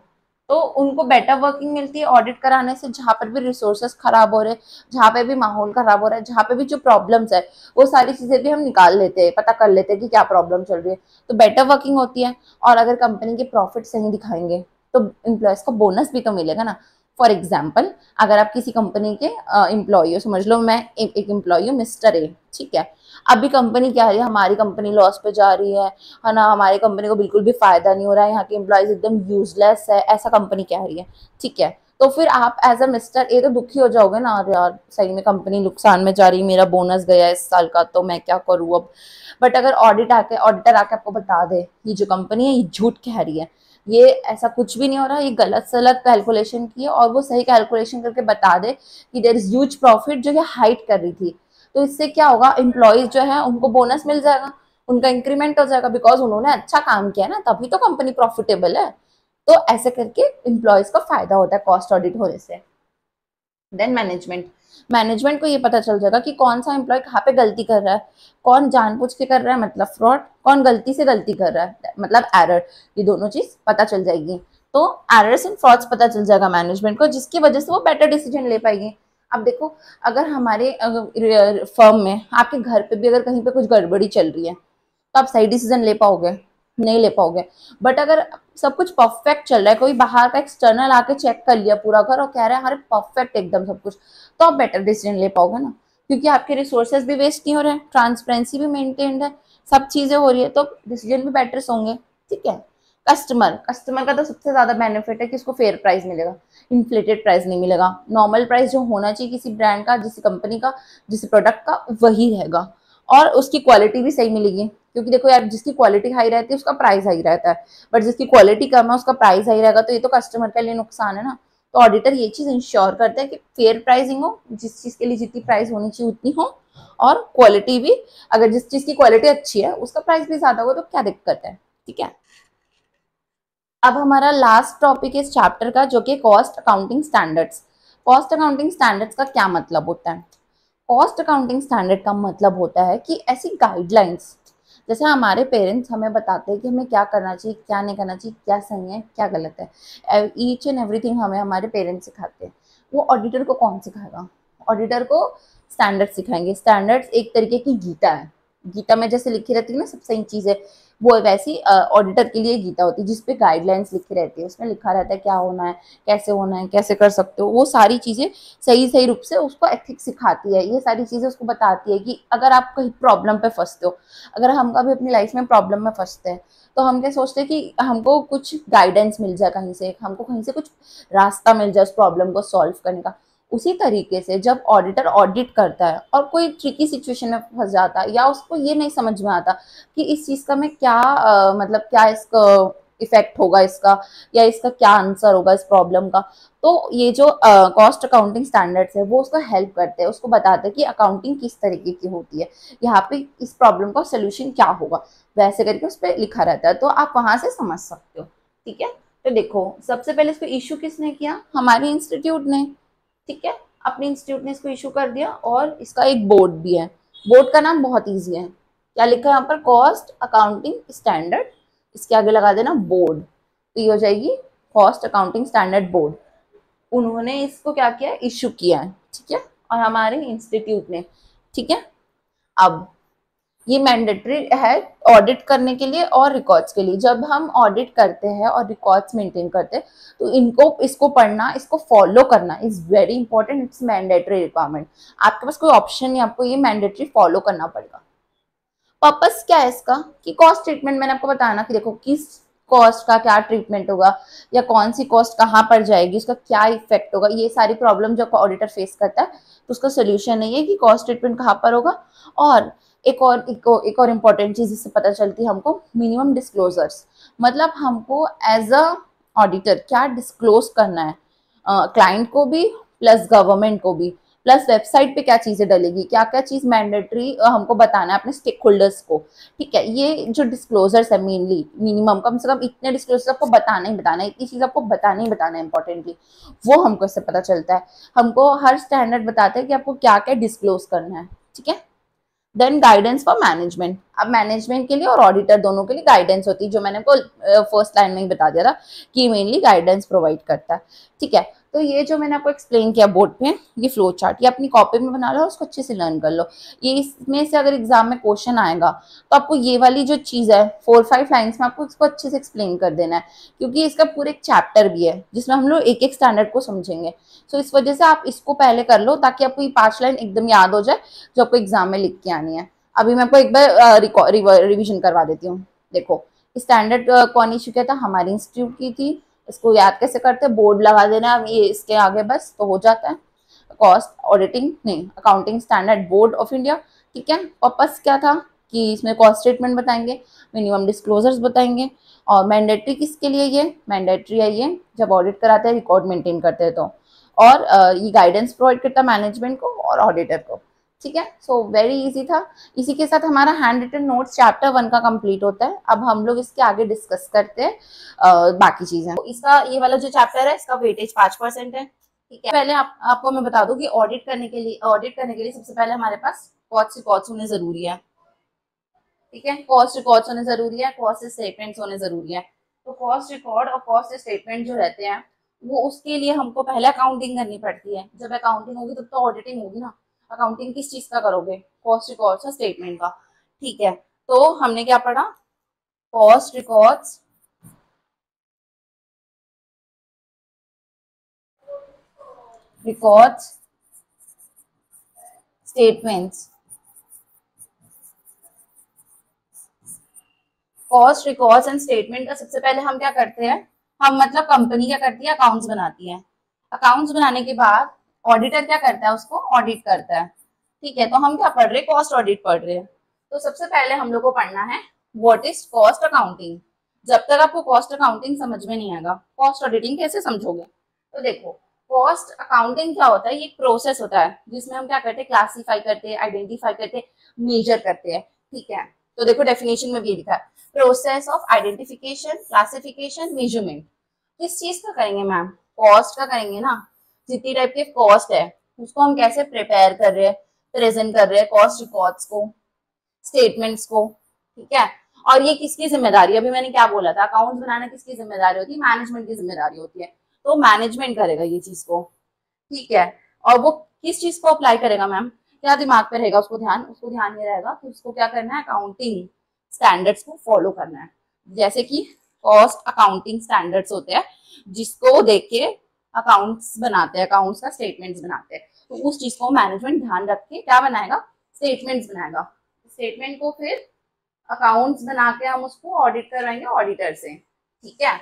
तो उनको बेटर वर्किंग मिलती है ऑडिट कराने से। जहाँ पर भी रिसोर्सेस खराब हो रहे, जहाँ पे भी माहौल खराब हो रहा है, जहाँ पे भी जो प्रॉब्लम्स है वो सारी चीजें भी हम निकाल लेते हैं, पता कर लेते हैं कि क्या प्रॉब्लम चल रही है, तो बेटर वर्किंग होती है। और अगर कंपनी के प्रॉफिट सही दिखाएंगे तो एम्प्लॉयज को बोनस भी तो मिलेगा ना। फॉर एग्जाम्पल, अगर आप किसी कंपनी के एम्प्लॉय हो, समझ लो मैं एक एम्प्लॉय हूँ मिस्टर ए, ठीक है। अभी कंपनी क्या है, हमारी कंपनी लॉस पे जा रही है ना, हमारी कंपनी को बिल्कुल भी फायदा नहीं हो रहा है, यहाँ के एम्प्लॉयज एकदम यूजलेस है, ऐसा कंपनी कह रही है, ठीक है। तो फिर आप एज अ मिस्टर ए तो दुखी हो जाओगे ना, अरे यार सही में कंपनी नुकसान में जा रही है, मेरा बोनस गया इस साल का, तो मैं क्या करूँ अब। बट अगर ऑडिटर आके आपको बता दे ये जो कंपनी है ये झूठ कह रही है, ये ऐसा कुछ भी नहीं हो रहा, ये गलत सलत कैलकुलेशन की है, और वो सही कैलकुलेशन करके बता दे कि देयर इज ह्यूज प्रॉफिट जो ये हाइड कर रही थी, तो इससे क्या होगा, एम्प्लॉयज जो है उनको बोनस मिल जाएगा, उनका इंक्रीमेंट हो जाएगा, बिकॉज उन्होंने अच्छा काम किया ना, तभी तो कंपनी प्रॉफिटेबल है। तो ऐसे करके एम्प्लॉयज को फायदा होता है कॉस्ट ऑडिट होने से। देन मैनेजमेंट, मैनेजमेंट को ये पता चल जाएगा कि कौन सा एम्प्लॉय कहाँ पे गलती कर रहा है, कौन जानबूझ के कर रहा है मतलब फ्रॉड, कौन गलती से गलती कर रहा है मतलब एरर, ये दोनों चीज पता चल जाएगी। तो एरर्स एंड फ्रॉड्स पता चल जाएगा मैनेजमेंट को, जिसकी वजह से वो बेटर डिसीजन ले पाएगी। अब देखो, अगर हमारे फर्म में आपके घर पे भी अगर कहीं पे कुछ गड़बड़ी चल रही है तो आप सही डिसीजन ले पाओगे, नहीं ले पाओगे। बट अगर सब कुछ परफेक्ट चल रहा है, कोई बाहर का एक्सटर्नल आके चेक कर लिया पूरा घर और कह रहा है अरे परफेक्ट एकदम सब कुछ, तो आप बेटर डिसीजन ले पाओगे ना, क्योंकि आपके रिसोर्सेज भी वेस्ट नहीं हो रहे हैं, ट्रांसपेरेंसी भी मेंटेन्ड है, सब चीजें हो रही है, तो डिसीजन भी बेटर होंगे, ठीक है। कस्टमर, कस्टमर का तो सबसे ज्यादा बेनिफिट है कि उसको फेयर प्राइस मिलेगा, इन्फ्लेटेड प्राइस नहीं मिलेगा। नॉर्मल प्राइस जो होना चाहिए किसी ब्रांड का, किसी कंपनी का, किसी प्रोडक्ट का, वही रहेगा। और उसकी क्वालिटी भी सही मिलेगी, क्योंकि देखो यार जिसकी क्वालिटी हाई रहती है उसका प्राइस हाई रहता है, बट जिसकी क्वालिटी कम है उसका प्राइस हाई रहेगा, तो ये तो कस्टमर के लिए नुकसान है ना। तो ऑडिटर ये चीज इंश्योर करता है कि फेयर प्राइसिंग हो, जिस चीज के लिए जितनी प्राइस होनी चाहिए उतनी हो, और क्वालिटी भी, अगर जिस चीज की क्वालिटी अच्छी है उसका प्राइस भी ज्यादा हो तो क्या दिक्कत है, ठीक है। अब हमारा लास्ट टॉपिक है इस चैप्टर का, जो कि cost accounting standards. Cost accounting standards का क्या मतलब होता है? कॉस्ट अकाउंटिंग स्टैंडर्ड का मतलब होता है कि ऐसी गाइडलाइंस, जैसे हमारे पेरेंट्स हमें बताते हैं कि हमें क्या करना चाहिए, क्या नहीं करना चाहिए, क्या सही है, क्या गलत है, ईच एंड एवरीथिंग हमें हमारे पेरेंट्स सिखाते हैं। वो ऑडिटर को कौन सिखाएगा? ऑडिटर को स्टैंडर्ड सिखाएंगे। स्टैंडर्ड्स एक तरीके की गीता है, गीता में जैसे लिखी रहती है ना सब सही चीजें, वो वैसी ऑडिटर के लिए गीता होती है, जिसपे गाइडलाइंस लिखी रहती है, उसमें लिखा रहता है क्या होना है, कैसे कर सकते हो, वो सारी चीजें सही सही रूप से उसको एथिक्स सिखाती है। ये सारी चीजें उसको बताती है कि अगर आप कहीं प्रॉब्लम पे फंसते हो, अगर हम कभी अपनी लाइफ में प्रॉब्लम में फंसते हैं, तो हम क्या सोचते हैं कि हमको कुछ गाइडेंस मिल जाए कहीं से, हमको कहीं से कुछ रास्ता मिल जाए उस प्रॉब्लम को सॉल्व करने का। उसी तरीके से जब ऑडिटर ऑडिट करता है और कोई ट्रिकी सिचुएशन में फंस जाता है, या उसको ये नहीं समझ में आता कि इस चीज का मैं क्या मतलब क्या इसका इफेक्ट होगा इसका, या इसका क्या आंसर होगा इस प्रॉब्लम का, तो ये जो कॉस्ट अकाउंटिंग स्टैंडर्ड्स है वो उसको हेल्प करते हैं, उसको बताते हैं कि अकाउंटिंग किस तरीके की होती है, यहाँ पे इस प्रॉब्लम का सोल्यूशन क्या होगा, वैसे करके उस पर लिखा रहता है, तो आप वहां से समझ सकते हो, ठीक है। तो देखो, सबसे पहले इसको इशू किसने किया? हमारे इंस्टीट्यूट ने, ठीक है। अपने इंस्टीट्यूट ने इसको इशू कर दिया, और इसका एक बोर्ड भी है। बोर्ड का नाम बहुत ईजी है, क्या लिखा है यहाँ पर? कॉस्ट अकाउंटिंग स्टैंडर्ड, इसके आगे लगा देना बोर्ड, तो ये हो जाएगी कॉस्ट अकाउंटिंग स्टैंडर्ड बोर्ड। उन्होंने इसको क्या किया? इशू किया है, ठीक है, और हमारे इंस्टीट्यूट ने, ठीक है। अब ये मैंडेटरी है ऑडिट करने के लिए और रिकॉर्ड्स के लिए। जब हम ऑडिट करते हैं और रिकॉर्ड्स मेंटेन करते हैं तो इनको इसको पढ़ना, इसको फॉलो करना is very important, it's mandatory requirement. आपके पास कोई ऑप्शन नहीं, आपको ये मैंडेटरी फॉलो करना पड़ेगा। पर्पस क्या है इसका कि कॉस्ट ट्रीटमेंट, मैंने आपको बताया ना कि देखो किस कॉस्ट का क्या ट्रीटमेंट होगा या कौन सी कॉस्ट कहाँ पर जाएगी, उसका क्या इफेक्ट होगा, ये सारी प्रॉब्लम जो ऑडिटर फेस करता है तो उसका सोल्यूशन नहीं है कि कॉस्ट ट्रीटमेंट कहाँ पर होगा। और एक और इम्पॉर्टेंट चीज इससे पता चलती है हमको, मिनिमम डिस्क्लोजर्स, मतलब हमको एज अ ऑडिटर क्या डिस्क्लोज करना है क्लाइंट को भी प्लस गवर्नमेंट को भी, प्लस वेबसाइट पे क्या चीजें डलेगी, क्या क्या चीज मैंडेटरी हमको बताना है अपने स्टेक होल्डर्स को। ठीक है, ये जो डिस्क्लोजर्स है मेनली मिनिमम कम से कम इतने डिस्क्लोजर्स आपको बताना ही बताना है, इतनी चीज आपको बताना ही बताना है इंपॉर्टेंटली, वो हमको इससे पता चलता है। हमको हर स्टैंडर्ड बताते हैं कि आपको क्या क्या डिस्क्लोज करना है। ठीक है, देन गाइडेंस फॉर मैनेजमेंट, अब मैनेजमेंट के लिए और ऑडिटर दोनों के लिए गाइडेंस होती है, जो मैंने आपको फर्स्ट लाइन में ही बता दिया था कि मेनली गाइडेंस प्रोवाइड करता है। ठीक है, तो ये जो मैंने आपको एक्सप्लेन किया बोर्ड पे, ये फ्लो चार्ट, ये अपनी कॉपी में बना लो और उसको अच्छे से लर्न कर लो। ये इसमें से अगर एग्जाम में क्वेश्चन आएगा तो आपको ये वाली जो चीज है 4-5 लाइन्स में आपको इसको अच्छे से एक्सप्लेन कर देना है, क्योंकि इसका पूरा एक चैप्टर भी है जिसमें हम लोग एक एक स्टैंडर्ड को समझेंगे। सो इस वजह से आप इसको पहले कर लो ताकि आपको ये 5 लाइन एकदम याद हो जाए जो आपको एग्जाम में लिख के आनी है। अभी मैं आपको एक बार रिविजन करवा देती हूँ। देखो, स्टैंडर्ड कौन इशू किया था, हमारी इंस्टीट्यूट की थी। इसको याद कैसे करते हैं, बोर्ड लगा देना है ये इसके आगे बस तो हो जाता है। कॉस्ट ऑडिटिंग नहीं, accounting standard board of India. ठीक है, पर्पस क्या था कि इसमें कॉस्ट स्टेटमेंट बताएंगे, मिनिमम डिस्क्लोजर्स बताएंगे, और मैंडेटरी किसके लिए, ये मैंडेटरी है ये जब ऑडिट कराते हैं रिकॉर्ड मेंटेन करते हैं तो, और ये गाइडेंस प्रोवाइड करता है मैनेजमेंट को और ऑडिटर को। ठीक है, सो वेरी इजी था। इसी के साथ हमारा हैंड रिटन नोट्स चैप्टर 1 का कंप्लीट होता है। अब हम लोग इसके आगे डिस्कस करते हैं बाकी चीजें। तो इसका ये वाला जो चैप्टर है इसका वेटेज 5% है। ठीक है, पहले आपको मैं बता दूं कि ऑडिट करने के लिए सबसे पहले हमारे पास कॉस्ट रिकॉर्ड्स होने जरूरी है। ठीक है, कॉस्ट रिकॉर्ड्स होने जरूरी है, कॉस्ट स्टेटमेंट्स होने जरूरी है। तो कॉस्ट रिकॉर्ड और कॉस्ट स्टेटमेंट जो रहते हैं वो उसके लिए हमको पहले अकाउंटिंग करनी पड़ती है। जब अकाउंटिंग होगी तब तो ऑडिटिंग होगी ना। अकाउंटिंग किस चीज का करोगे, कॉस्ट रिकॉर्ड्स और स्टेटमेंट का। ठीक है, तो हमने क्या पढ़ा, cost records, records, statements. Cost records and statement का सबसे पहले हम क्या करते हैं, हम मतलब कंपनी क्या करती है, अकाउंट्स बनाती है। अकाउंट्स बनाने के बाद ऑडिटर क्या करता है, उसको ऑडिट करता है। ठीक है, तो हम क्या पढ़ रहे हैं, कॉस्ट ऑडिट पढ़ रहे हैं। तो सबसे पहले हम लोग को पढ़ना है व्हाट इज कॉस्ट अकाउंटिंग। जब तक आपको कॉस्ट अकाउंटिंग समझ में नहीं आएगा कॉस्ट ऑडिटिंग कैसे समझोगे। तो देखो, कॉस्ट अकाउंटिंग क्या होता है, ये प्रोसेस होता है जिसमें हम क्या करते हैं, क्लासीफाई करते हैं, आइडेंटिफाई करते हैं, मेजर करते हैं। ठीक है, तो देखो डेफिनेशन में भी लिखा है, process of identification, classification, measurement. किस चीज का करेंगे मैम, कॉस्ट का करेंगे ना। जितनी टाइप के कॉस्ट है उसको हम कैसे प्रिपेयर कर रहे हैं, प्रेजेंट कर रहे हैं, कॉस्ट रिकॉर्ड्स को, स्टेटमेंट्स को। ठीक है, और ये किसकी जिम्मेदारी, अभी मैंने क्या बोला था, अकाउंट्स बनाना किसकी जिम्मेदारी होती है, मैनेजमेंट की जिम्मेदारी होती है। तो मैनेजमेंट करेगा ये चीज को। ठीक है, और वो किस चीज को अप्लाई करेगा मैम, क्या दिमाग पे रहेगा उसको ध्यान ये रहेगा कि उसको क्या करना है, अकाउंटिंग स्टैंडर्ड्स को फॉलो करना है। जैसे कि कॉस्ट अकाउंटिंग स्टैंडर्ड्स होते हैं जिसको देख के अकाउंट्स बनाते हैं, अकाउंट्स का स्टेटमेंट्स बनाते हैं। तो उस चीज को मैनेजमेंट ध्यान रख के क्या बनाएगा, स्टेटमेंट्स बनाएगा। स्टेटमेंट को फिर अकाउंट्स बना के हम उसको ऑडिट करवाएंगे ऑडिटर से। ठीक है,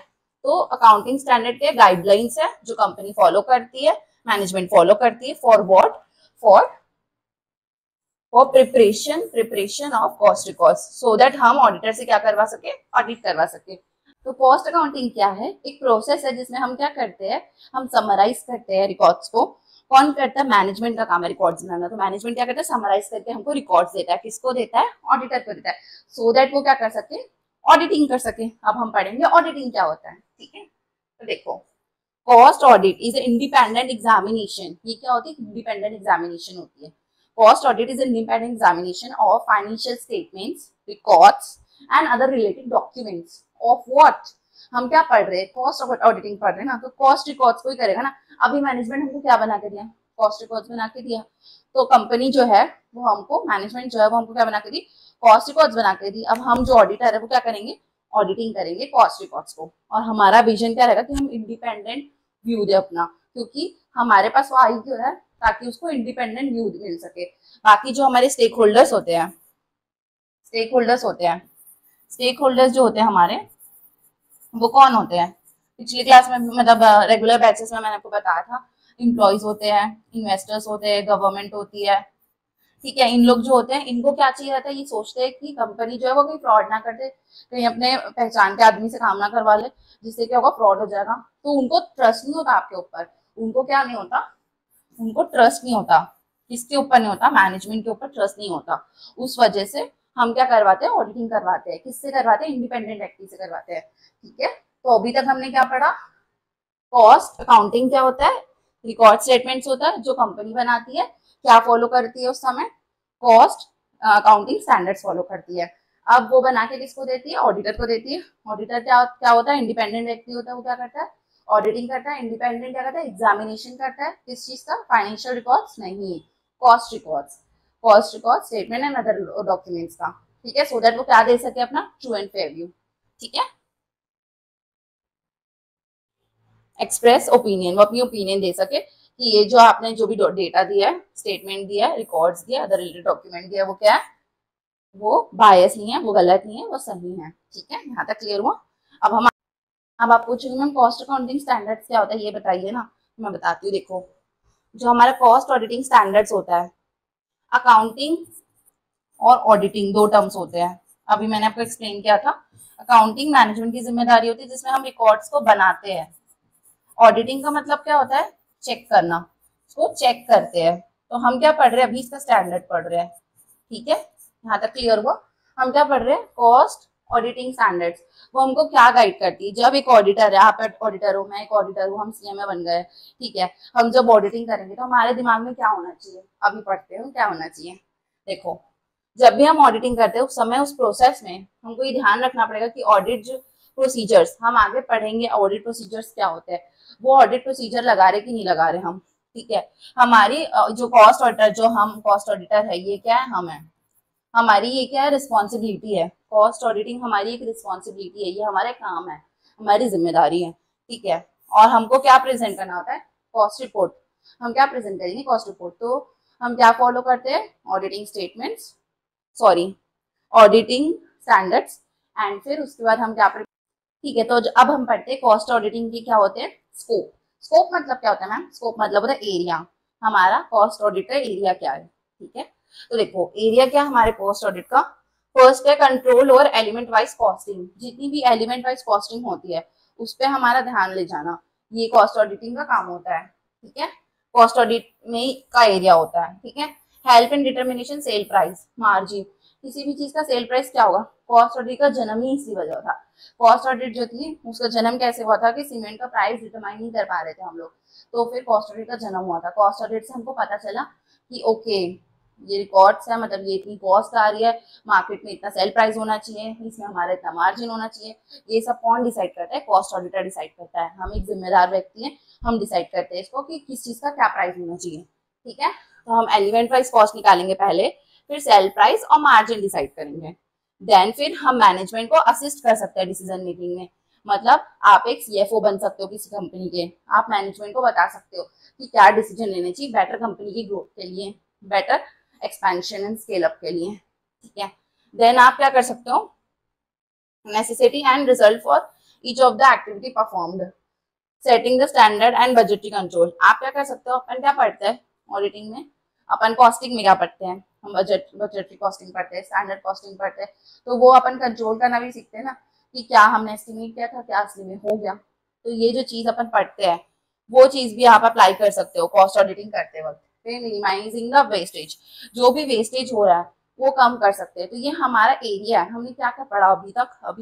तो अकाउंटिंग स्टैंडर्ड के गाइडलाइंस है जो कंपनी फॉलो करती है, मैनेजमेंट फॉलो करती है, for what, for for preparation of cost records, so that हम ऑडिटर से क्या करवा सके, ऑडिट करवा सके। तो कॉस्ट अकाउंटिंग क्या है, एक प्रोसेस है जिसमें हम क्या करते हैं, हम समराइज करते हैं रिकॉर्ड्स को। कौन करता है, मैनेजमेंट का काम है रिकॉर्ड्स बनाना। तो मैनेजमेंट क्या करता है, समराइज करके हमको रिकॉर्ड्स देता है, किसको देता है, ऑडिटर को देता है, सो दैट वो क्या कर सके, ऑडिटिंग कर सके। अब हम पढ़ेंगे ऑडिटिंग क्या होता है। ठीक है, तो देखो, cost audit is independent examination. ये क्या होती है, इंडिपेंडेंट एग्जामिनेशन होती है। Cost audit is independent examination of financial statements, records and other related documents of what. हम क्या पढ़ रहे हैं, कॉस्ट ऑडिटिंग पढ़ रहे हैं ना, तो कॉस्ट रिकॉर्ड्स को ही करेगा ना। अभी मैनेजमेंट हमको क्या बना के दिया, कॉस्ट रिकॉर्ड्स बना के दिया। तो कंपनी जो है वो हमको, मैनेजमेंट जो है वो हमको क्या बना के दी, कॉस्ट रिकॉर्ड्स बना के दी। अब हम जो ऑडिटर है वो क्या करेंगे, ऑडिटिंग करेंगे कॉस्ट रिकॉर्ड्स को। और हमारा विजन क्या रहेगा कि हम इंडिपेंडेंट व्यू दे अपना, क्योंकि हमारे पास वो आई क्यों है, ताकि उसको इंडिपेंडेंट व्यू मिल सके। बाकी जो हमारे स्टेक होल्डर्स होते हैं, स्टेक होल्डर्स जो होते हैं हमारे, वो कौन होते हैं, पिछली क्लास में मतलब रेगुलर बैचेस में मैंने आपको बताया था, इम्प्लॉयज होते हैं, इन्वेस्टर्स होते हैं, गवर्नमेंट होती है, ठीक है। इन लोग जो होते हैं इनको क्या चाहिए रहता है, ये सोचते हैं कि कंपनी जो है वो कहीं फ्रॉड ना कर दे, कहीं अपने पहचान के आदमी से काम ना करवा ले, जिससे क्या होगा, फ्रॉड हो जाएगा। तो उनको ट्रस्ट नहीं होता आपके ऊपर, उनको क्या नहीं होता, उनको ट्रस्ट नहीं होता। किसके ऊपर नहीं होता, मैनेजमेंट के ऊपर ट्रस्ट नहीं होता। उस वजह से हम क्या करवाते हैं, ऑडिटिंग करवाते हैं। किससे करवाते हैं, इंडिपेंडेंट व्यक्ति से करवाते हैं, ठीक है। तो अभी तक हमने क्या पढ़ा, कॉस्ट अकाउंटिंग क्या होता है, रिकॉर्ड स्टेटमेंट्स होता है जो कंपनी बनाती है, क्या फॉलो करती है उस समय, कॉस्ट अकाउंटिंग स्टैंडर्ड्स फॉलो करती है। अब वो बना के किसको देती है, ऑडिटर को देती है। ऑडिटर क्या क्या होता है, इंडिपेंडेंट व्यक्ति होता है, वो क्या करता है, ऑडिटिंग करता है। इंडिपेंडेंट क्या करता है, एग्जामिनेशन करता है, किस चीज का, फाइनेंशियल रिकॉर्ड्स नहीं, cost records, cost record statement and other documents का, ठीक है। सो दैट वो क्या दे सके, अपना ट्रू एंड फेयर व्यू, ठीक है। एक्सप्रेस ओपिनियन, वो अपनी ओपिनियन दे सके कि ये जो आपने जो भी डेटा दिया है, स्टेटमेंट दिया है, रिकॉर्ड्स दिया, अदर रिलेटेड डॉक्यूमेंट दिया है, वो क्या है, वो बायस नहीं है, वो गलत नहीं है, वो सही है, ठीक है। यहाँ तक क्लियर हुआ। अब आप पूछेंगे मैम कॉस्ट अकाउंटिंग स्टैंडर्ड्स क्या होता है, ये बताइए ना। मैं बताती हूँ, देखो जो हमारा कॉस्ट ऑडिटिंग स्टैंडर्ड्स होता है, अकाउंटिंग और ऑडिटिंग दो टर्म्स होते हैं। अभी मैंने आपको एक्सप्लेन किया था, अकाउंटिंग मैनेजमेंट की जिम्मेदारी होती है जिसमें हम रिकॉर्ड्स को बनाते हैं। ऑडिटिंग का मतलब क्या होता है, चेक करना, उसको चेक करते हैं। तो हम क्या पढ़ रहे हैं, अभी इसका स्टैंडर्ड पढ़ रहे हैं, ठीक है। यहाँ तक क्लियर हुआ। हम क्या पढ़ रहे हैं, कॉस्ट ऑडिटिंग स्टैंडर्ड्स। वो हमको क्या गाइड करती है, जब एक ऑडिटर है, आप ऑडिटर हो, मैं एक ऑडिटर हूँ, हम सीएमए बन गए, ठीक है। हम जब ऑडिटिंग करेंगे तो हमारे दिमाग में क्या होना चाहिए, अभी पढ़ते हो क्या होना चाहिए। देखो जब भी हम ऑडिटिंग करते हैं उस समय, उस प्रोसेस में हमको ये ध्यान रखना पड़ेगा कि ऑडिट जो प्रोसीजर्स हम आगे पढ़ेंगे, ऑडिट प्रोसीजर्स क्या होते हैं, वो ऑडिट प्रोसीजर लगा रहे कि नहीं लगा रहे हम, ठीक है। हमारी जो कॉस्ट ऑडिटर, जो हम कॉस्ट ऑडिटर है, ये क्या है, हम है, हमारी ये क्या है, रिस्पॉन्सिबिलिटी है। कॉस्ट ऑडिटिंग हमारी एक रिस्पॉन्सिबिलिटी है, ये हमारा काम है, हमारी जिम्मेदारी है, ठीक है। और हमको क्या प्रेजेंट करना होता है, कॉस्ट रिपोर्ट। हम क्या प्रेजेंट करेंगे, कॉस्ट रिपोर्ट। तो हम क्या फॉलो करते हैं, auditing statements, sorry auditing standards, and फिर उसके बाद हम क्या, ठीक है। तो अब हम पढ़ते हैं कॉस्ट ऑडिटिंग के क्या होते हैं, स्कोप। स्कोप मतलब क्या होता है मैम, स्कोप मतलब होता है एरिया। हमारा कॉस्ट ऑडिट का एरिया क्या है, ठीक है। तो देखो एरिया क्या हमारे कॉस्ट ऑडिट का, फर्स्ट है control over element wise costing. जितनी भी एलिमेंट वाइज कॉस्टिंग होती है उस पर हमारा ध्यान ले जाना, ये कॉस्ट ऑडिटिंग का काम होता है, ठीक है। कॉस्ट ऑडिट में का एरिया होता है, ठीक है। Help in determination sale price, margin. किसी भी चीज का सेल प्राइस क्या होगा, कॉस्ट ऑडिट का जन्म ही इसी वजह था। कॉस्ट ऑडिट जो थी उसका जन्म कैसे हुआ था कि सीमेंट का प्राइस डिटरमाइन नहीं कर पा रहे थे हम लोग, तो फिर कॉस्ट ऑडिट का जन्म हुआ था। कॉस्ट ऑडिट से हमको पता चला कि ओके ये रिकॉर्ड्स है, मतलब ये इतनी कॉस्ट आ रही है, मार्केट में इतना सेल प्राइस होना चाहिए, इसमें हमारा इतना मार्जिन होना चाहिए। ये सब कौन डिसाइड करता है, कॉस्ट ऑडिटर डिसाइड करता है। हम एक जिम्मेदार व्यक्ति हैं, हम डिसाइड करते हैं इसको कि किस चीज का क्या प्राइस होना चाहिए, ठीक है। तो हम एलिमेंट वाइज कॉस्ट निकालेंगे पहले, फिर सेल प्राइस और मार्जिन डिसाइड करेंगे। देन फिर हम मैनेजमेंट को असिस्ट कर सकते हैं डिसीजन मेकिंग में। मतलब आप एक सीएफओ बन सकते हो किसी कंपनी के, आप मैनेजमेंट को बता सकते हो कि क्या डिसीजन लेने चाहिए बेटर कंपनी की ग्रोथ के लिए, better expansion and scale up के लिए, ठीक है। देन आप क्या कर सकते हो, necessity and result for each of the activity performed, setting the standard and budgetary control. आप क्या कर सकते हो, अपन क्या पढ़ते हैं ऑडिटिंग में, अपन कॉस्टिंग में क्या पढ़ते हैं, हम बजटरी कॉस्टिंग पढ़ते हैं, स्टैंडर्ड कॉस्टिंग पढ़ते हैं। तो वो अपन कंट्रोल करना भी सीखते हैं ना, कि क्या हमने एस्टिमेट किया था क्या असली में हो गया। तो ये जो चीज अपन पढ़ते हैं वो चीज भी आप अप्लाई कर सकते हो कॉस्ट ऑडिटिंग करते वक्त। फिर मिनिमाइजिंग द वेस्टेज, जो भी वेस्टेज हो रहा है वो कम कर सकते हैं। तो ये हमारा एरिया है। हमने क्या क्या पढ़ा अभी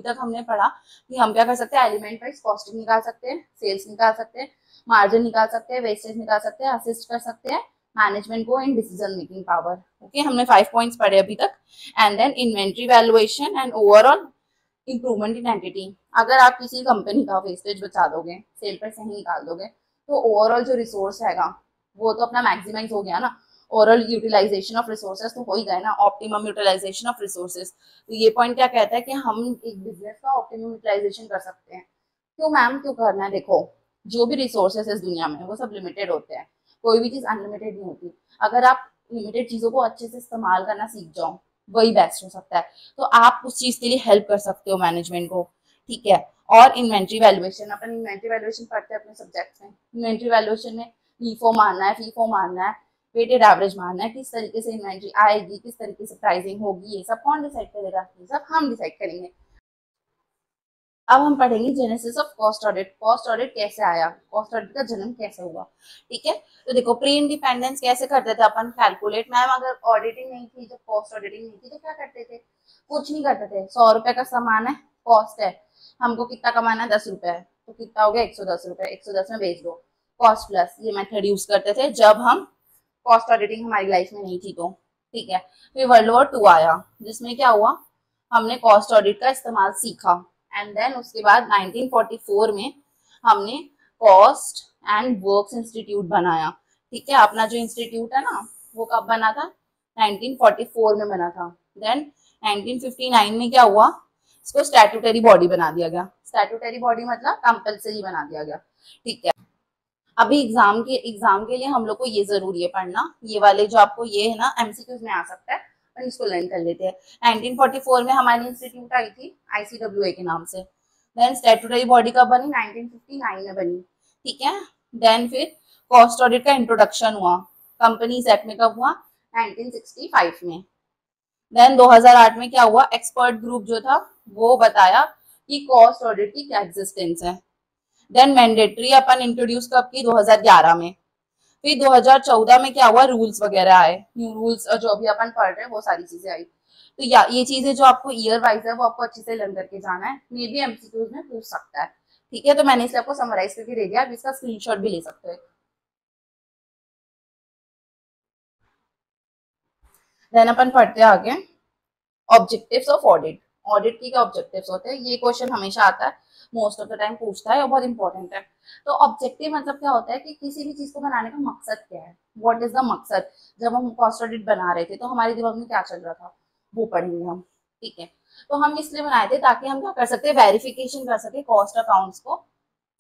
तक हमने पढ़ा कि हम क्या कर सकते हैं, एलिमेंट वाइज कॉस्टिंग निकाल सकते हैं, सेल्स निकाल सकते हैं, मार्जिन निकाल सकते हैं, वेस्टेज निकाल सकते हैं, असिस्ट कर सकते हैं मैनेजमेंट को in decision making power. Okay, हमने 5 पॉइंट्स पढ़े अभी तक। And then inventory valuation and overall improvement in entity. अगर आप किसी कंपनी का वेस्टेज बचा दोगे, सेल पर सही निकाल दोगे, तो ओवरऑल जो रिसोर्स हैगा वो तो अपना मैक्सिमाइज हो गया ना, ओवरऑल यूटिलाइजेशन ऑफ रिसोर्सेज तो हो ही गए ना, ऑप्टिमम यूटिलाइजेशन ऑफ रिसोर्सेज। तो ये पॉइंट क्या कहता है कि हम एक बिजनेस का ऑप्टिमम यूटिलाइजेशन कर सकते हैं। क्यों मैम, क्यों करना है? देखो, जो भी रिसोर्सेज इस दुनिया में वो सब लिमिटेड होते हैं, कोई भी चीज अनलिमिटेड नहीं होती। अगर आप लिमिटेड चीजों को अच्छे से इस्तेमाल करना सीख जाओ, वही बेस्ट हो सकता है। तो आप उस चीज के लिए हेल्प कर सकते हो मैनेजमेंट को, ठीक है। और इन्वेंट्री वैल्यूएशन, अपन इन्वेंट्री वैल्यूएशन पढ़ते हैं अपने सब्जेक्ट्स में। इन्वेंट्री वैल्यूएशन में लीफो मानना है, फीफो मानना है, वेटेड एवरेज मानना है, किस तरीके से इन्वेंट्री आएगी, किस तरीके से प्राइसिंग होगी, ये सब कौन डिसाइड करेगा? ये सब हम डिसाइड करेंगे। अब हम पढ़ेंगे genesis of cost audit. Cost audit कैसे आया, कॉस्ट ऑडिट का जन्म कैसे हुआ, ठीक है। तो देखो, प्री इंडिपेंडेंस कैसे करते थे अपन कैलकुलेट? मैम अगर ऑडिटिंग नहीं थी, जब कॉस्ट ऑडिटिंग नहीं थी, तो क्या करते थे? कुछ नहीं करते थे। 100 रुपए का सामान है, कॉस्ट है, हमको कितना कमाना है? 10 रुपए है, तो कितना हो गया? 110 रुपए, 110 में बेच दो, कॉस्ट प्लस। ये मेथड यूज करते थे जब हम कॉस्ट ऑडिटिंग हमारी लाइफ में नहीं थी तो, ठीक है। फिर वर्ल्ड वॉर 2 आया, जिसमें क्या हुआ, हमने कॉस्ट ऑडिट का इस्तेमाल सीखा। एंड देन उसके बाद 1944 में हमने कॉस्ट एंड वर्क्स इंस्टीट्यूट बनाया, ठीक है। अपना जो इंस्टीट्यूट है ना, वो कब बना था? 1944 में बना था। देन 1959 में क्या हुआ, इसको स्टैट्यूटरी बॉडी बना दिया गया। स्टैट्यूटरी बॉडी मतलब कंपल्सरी बना दिया गया, ठीक है। अभी एग्जाम के लिए हम लोग को ये जरूरी है पढ़ना, ये वाले जो आपको ये है ना एमसीक्यूज में आ सकता है, पर इसको लर्न कर लेते हैं। 1944 में हमारी इंस्टीट्यूट आई थी आईसीडब्ल्यूए के नाम से। देन स्टैट्यूटरी बॉडी कब बनी? 1959 में बनी, ठीक है। देन फिर कॉस्ट ऑडिट का इंट्रोडक्शन हुआ कंपनीज एक्ट में, कब हुआ? 1965 में। देन 2008 में क्या हुआ, एक्सपर्ट ग्रुप जो था वो बताया कि कॉस्ट ऑडिट की क्या एग्जिस्टेंस है। देन मैंडेटरी अपन इंट्रोड्यूस कब की? 2011 में। फिर 2014 में क्या हुआ, रूल्स वगैरह आए, न्यू रूल्स जो अभी अपन पढ़ रहे हैं वो सारी चीजें आई। तो ये चीजें जो आपको ईयर वाइज है वो आपको अच्छे से लर्न करके जाना है, मे बी एमसीक्यूज में पूछ सकता है, ठीक है। तो मैंने इसे आपको समराइज करके दे दिया, आप इसका स्क्रीनशॉट भी ले सकते हो। देन अपन पढ़ते हैं आगे, ऑब्जेक्टिव्स ऑफ ऑडिट। ऑडिट की क्या ऑब्जेक्टिव्स होते हैं? ये क्वेश्चन हमेशा आता है, मोस्ट ऑफ द टाइम पूछता है और बहुत इंपॉर्टेंट है। तो ऑब्जेक्टिव मतलब क्या होता है कि किसी भी चीज को बनाने का मकसद क्या है, व्हाट इज द मकसद। जब हम कॉस्ट ऑडिट बना रहे थे तो हमारे दिमाग में क्या चल रहा था, वो पढ़ेंगे हम, ठीक है। तो हम इसलिए बनाए थे ताकि हम क्या कर सकते हैं, वेरिफिकेशन कर सके कॉस्ट अकाउंट्स को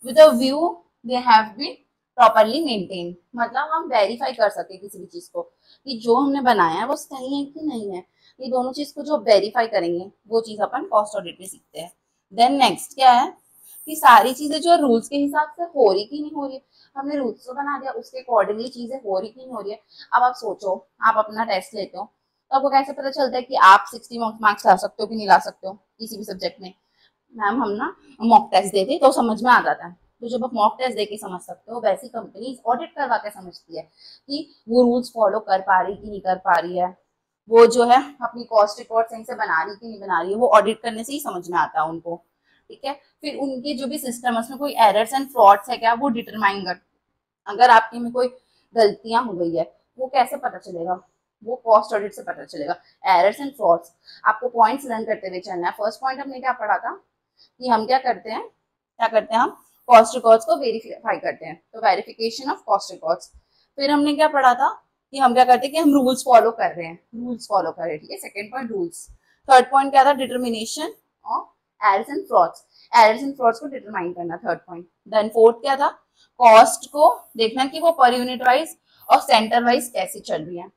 with a view they have been properly maintain. मतलब हम वेरीफाई कर सके किसी भी चीज को कि जो हमने बनाया है वो सही है कि नहीं है। ये दोनों चीज को जो वेरीफाई करेंगे वो चीज अपन कॉस्ट ऑडिट में सीखते हैं। देन नेक्स्ट क्या है कि सारी चीजें जो रूल्स के हिसाब से हो रही कि नहीं हो रही है। हमने रूल्स तो बना दिया, उसके अकॉर्डिंगली चीजें हो रही कि नहीं हो रही है। अब आप सोचो, आप अपना टेस्ट लेते हो तो आपको कैसे पता चलता है कि आप 60 मार्क्स ला सकते हो कि नहीं ला सकते हो किसी भी सब्जेक्ट में? मैम हम ना मॉक टेस्ट देते तो समझ में आ जाता है। तो जब आप मॉक टेस्ट देके समझ सकते हो, वैसी कंपनी ऑडिट करवा के समझती है कि वो रूल्स फॉलो कर पा रही कि नहीं कर पा रही है, वो जो है अपनी कॉस्ट रिकॉर्ड सही से बना रही कि नहीं बना रही है, वो ऑडिट करने से ही समझ में आता है उनको, ठीक है। फिर उनके जो भी सिस्टम है उसमें कोई एरर्स एंड फ्रॉड्स है क्या, वो डिटरमाइन कर। अगर आपके में कोई गलतियां हो गई है, वो कैसे पता चलेगा? वो कॉस्ट ऑडिट से पता चलेगा। एरर्स एंड फ्रॉड्स आपको पॉइंट्स लर्न करते हुए चलना है। फर्स्ट पॉइंट हमने क्या पढ़ा था कि हम क्या करते हैं हम कॉस्ट रिकॉर्ड्स को वेरीफाई करते हैं, तो वेरिफिकेशन ऑफ कॉस्ट रिकॉर्ड्स। फिर हमने क्या पढ़ा था कि हम क्या करते हैं कि हम रूल्स फॉलो कर रहे हैं, रूल्स फॉलो कर रहे हैं, ठीक है। Second point rules. Third point क्या था, determination of errors and frauds. Errors and frauds को डिटरमाइन करना, थर्ड पॉइंट। देन फोर्थ क्या था, कॉस्ट को देखना कि वो पर यूनिट वाइज और सेंटर वाइज कैसी चल रही है,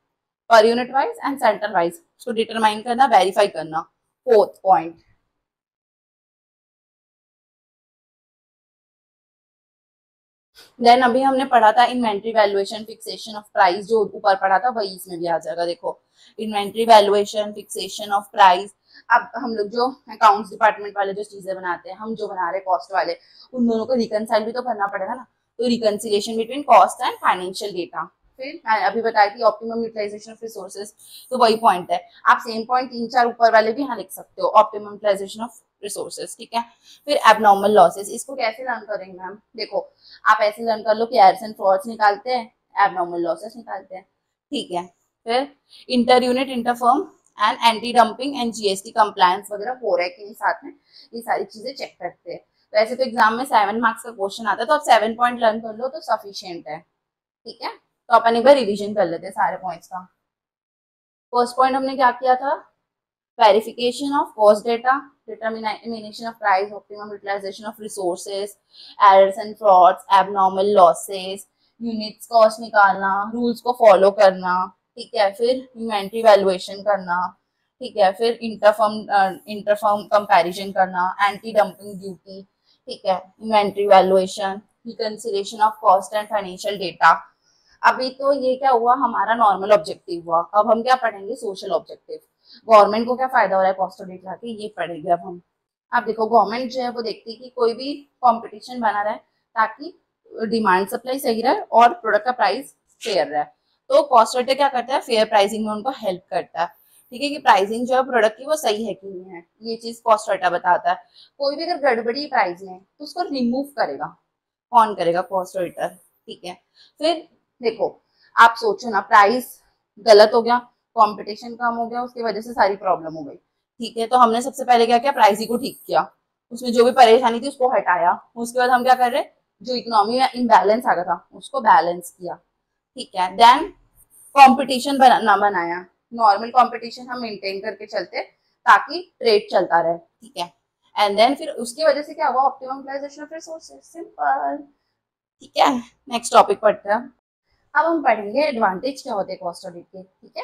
per unit wise and centre wise, उसको डिटरमाइन करना, वेरीफाई करना, फोर्थ पॉइंट। देन अभी हमने पढ़ा था inventory valuation, fixation of price, जो ऊपर पढ़ा था वही इसमें भी आ जाएगा। देखो, inventory valuation, fixation of price. अब हम लोग जो अकाउंट्स डिपार्टमेंट वाले जो चीजें बनाते हैं, हम जो बना रहे कॉस्ट वाले, उन दोनों को रिकनसाइल भी तो करना पड़ेगा ना। तो reconciliation between cost and financial data. फिर मैं अभी बताया कि ऑप्टिमम यूटिलाइजेशन ऑफ रिसोर्सेज, तो वही पॉइंट है। आप सेम पॉइंट 3-4 ऊपर वाले भी यहाँ लिख सकते हो, ऑप्टिमम यूटिलाइजेशन ऑफ रिसोर्सेज, ठीक है। फिर एबनॉर्मल लॉसेस, इसको कैसे लर्न करेंगे मैम? देखो, आप ऐसे लर्न कर लो कि एरर्स एंड फ्रॉड्स निकालते हैं, एबनॉर्मल लॉसेस निकालते हैं, ठीक है। फिर inter unit, inter firm and anti dumping and GST compliance वगैरह हो रहा है कि नहीं साथ में, ये सारी चीजें चेक करते हैं। तो ऐसे तो एग्जाम में 7 मार्क्स का क्वेश्चन आता है, तो आप 7 पॉइंट लर्न कर लो तो सफिशियंट है, ठीक है। तो अपन एक बार रिवीजन कर लेते हैं सारे पॉइंट्स का। फर्स्ट पॉइंट हमने क्या किया था, verification of cost data, determination of price, optimum utilisation of resources, errors and frauds, abnormal losses, units cost निकालना, रूल्स को फॉलो करना, ठीक है, फिर इन्वेंट्री वैल्यूएशन करना, ठीक है, फिर इंटरफर्म कंपैरिजन करना, एंटी डंपिंग ड्यूटी, ठीक है, inventory valuation, reconciliation of cost and financial data. अभी तो ये क्या हुआ, हमारा नॉर्मल ऑब्जेक्टिव हुआ। अब हम क्या पढ़ेंगे, सोशल ऑब्जेक्टिव। गवर्नमेंट को क्या फायदा हो रहा है कॉस्ट ऑडिट लाके, ये पढ़ेंगे अब हम। अब देखो गवर्नमेंट जो है वो देखती है कि कोई भी कंपटीशन बना रहे ताकि डिमांड सप्लाई सही रहे और प्रोडक्ट का प्राइस फेयर रहे। तो कॉस्ट ऑडिटर क्या करता है, फेयर प्राइसिंग में उनको हेल्प करता है, ठीक है, कि प्राइसिंग जो है प्रोडक्ट की वो सही है कि नहीं है, ये चीज कॉस्ट ऑडिटर बताता है। कोई भी अगर गड़बड़ी प्राइस में तो उसको रिमूव करेगा, कौन करेगा, कॉस्ट ऑडिटर, ठीक है। फिर देखो आप सोचो ना, प्राइस गलत हो गया, कंपटीशन कम हो गया, उसकी वजह से सारी प्रॉब्लम हो गई, ठीक है। तो हमने सबसे पहले क्या किया, प्राइस ही को ठीक किया, उसमें जो भी परेशानी थी उसको हटाया। उसके बाद हम क्या कर रहे, जो इकोनॉमी में इम्बैलेंस आ गया था उसको बैलेंस किया, ठीक है। देन कंपटीशन ना बनाया, नॉर्मल कंपटीशन हम मेंटेन करके चलते ताकि ट्रेड चलता रहे, ठीक है। एंड देन फिर उसकी वजह से क्या हुआ, optimum utilisation of resources, simple, ठीक है। नेक्स्ट टॉपिक पढ़ते हैं। अब हम पढ़ेंगे एडवांटेज क्या होते हैं कॉस्ट ऑडिट के, ठीक है।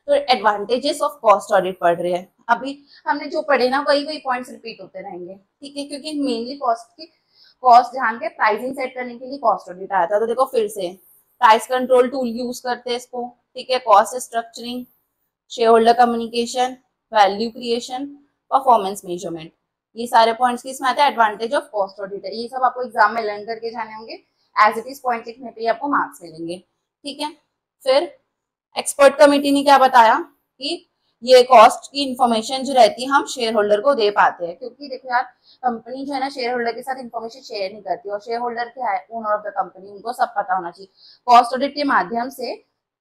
तो एडवांटेजेस ऑफ कॉस्ट ऑडिट पढ़ रहे हैं। अभी हमने जो पढ़े ना वही वही पॉइंट्स रिपीट होते रहेंगे, ठीक है, क्योंकि मेनली कॉस्ट जान के प्राइसिंग सेट करने के लिए कॉस्ट ऑडिट आया था। तो देखो फिर से प्राइस कंट्रोल टूल यूज करते हैं इसको, ठीक है, cost structuring, share holder communication, value creation, performance measurement, ये सारे पॉइंट्स किसमें आते हैं, एडवांटेज ऑफ कॉस्ट ऑडिट है। ये सब आपको एग्जाम में लर्न करके जाने होंगे, एज इट इज पॉइंट लिखने पे आपको मार्क्स मिलेंगे, ठीक है। फिर एक्सपर्ट कमेटी ने क्या बताया कि ये कॉस्ट की इंफॉर्मेशन जो रहती है हम शेयर होल्डर को दे पाते हैं, क्योंकि देखो यार कंपनी जो है ना शेयर होल्डर के साथ इंफॉर्मेशन शेयर नहीं करती, और शेयर होल्डर क्या है, ओनर ऑफ द कंपनी, उनको सब पता होना चाहिए। कॉस्ट ऑडिट के माध्यम से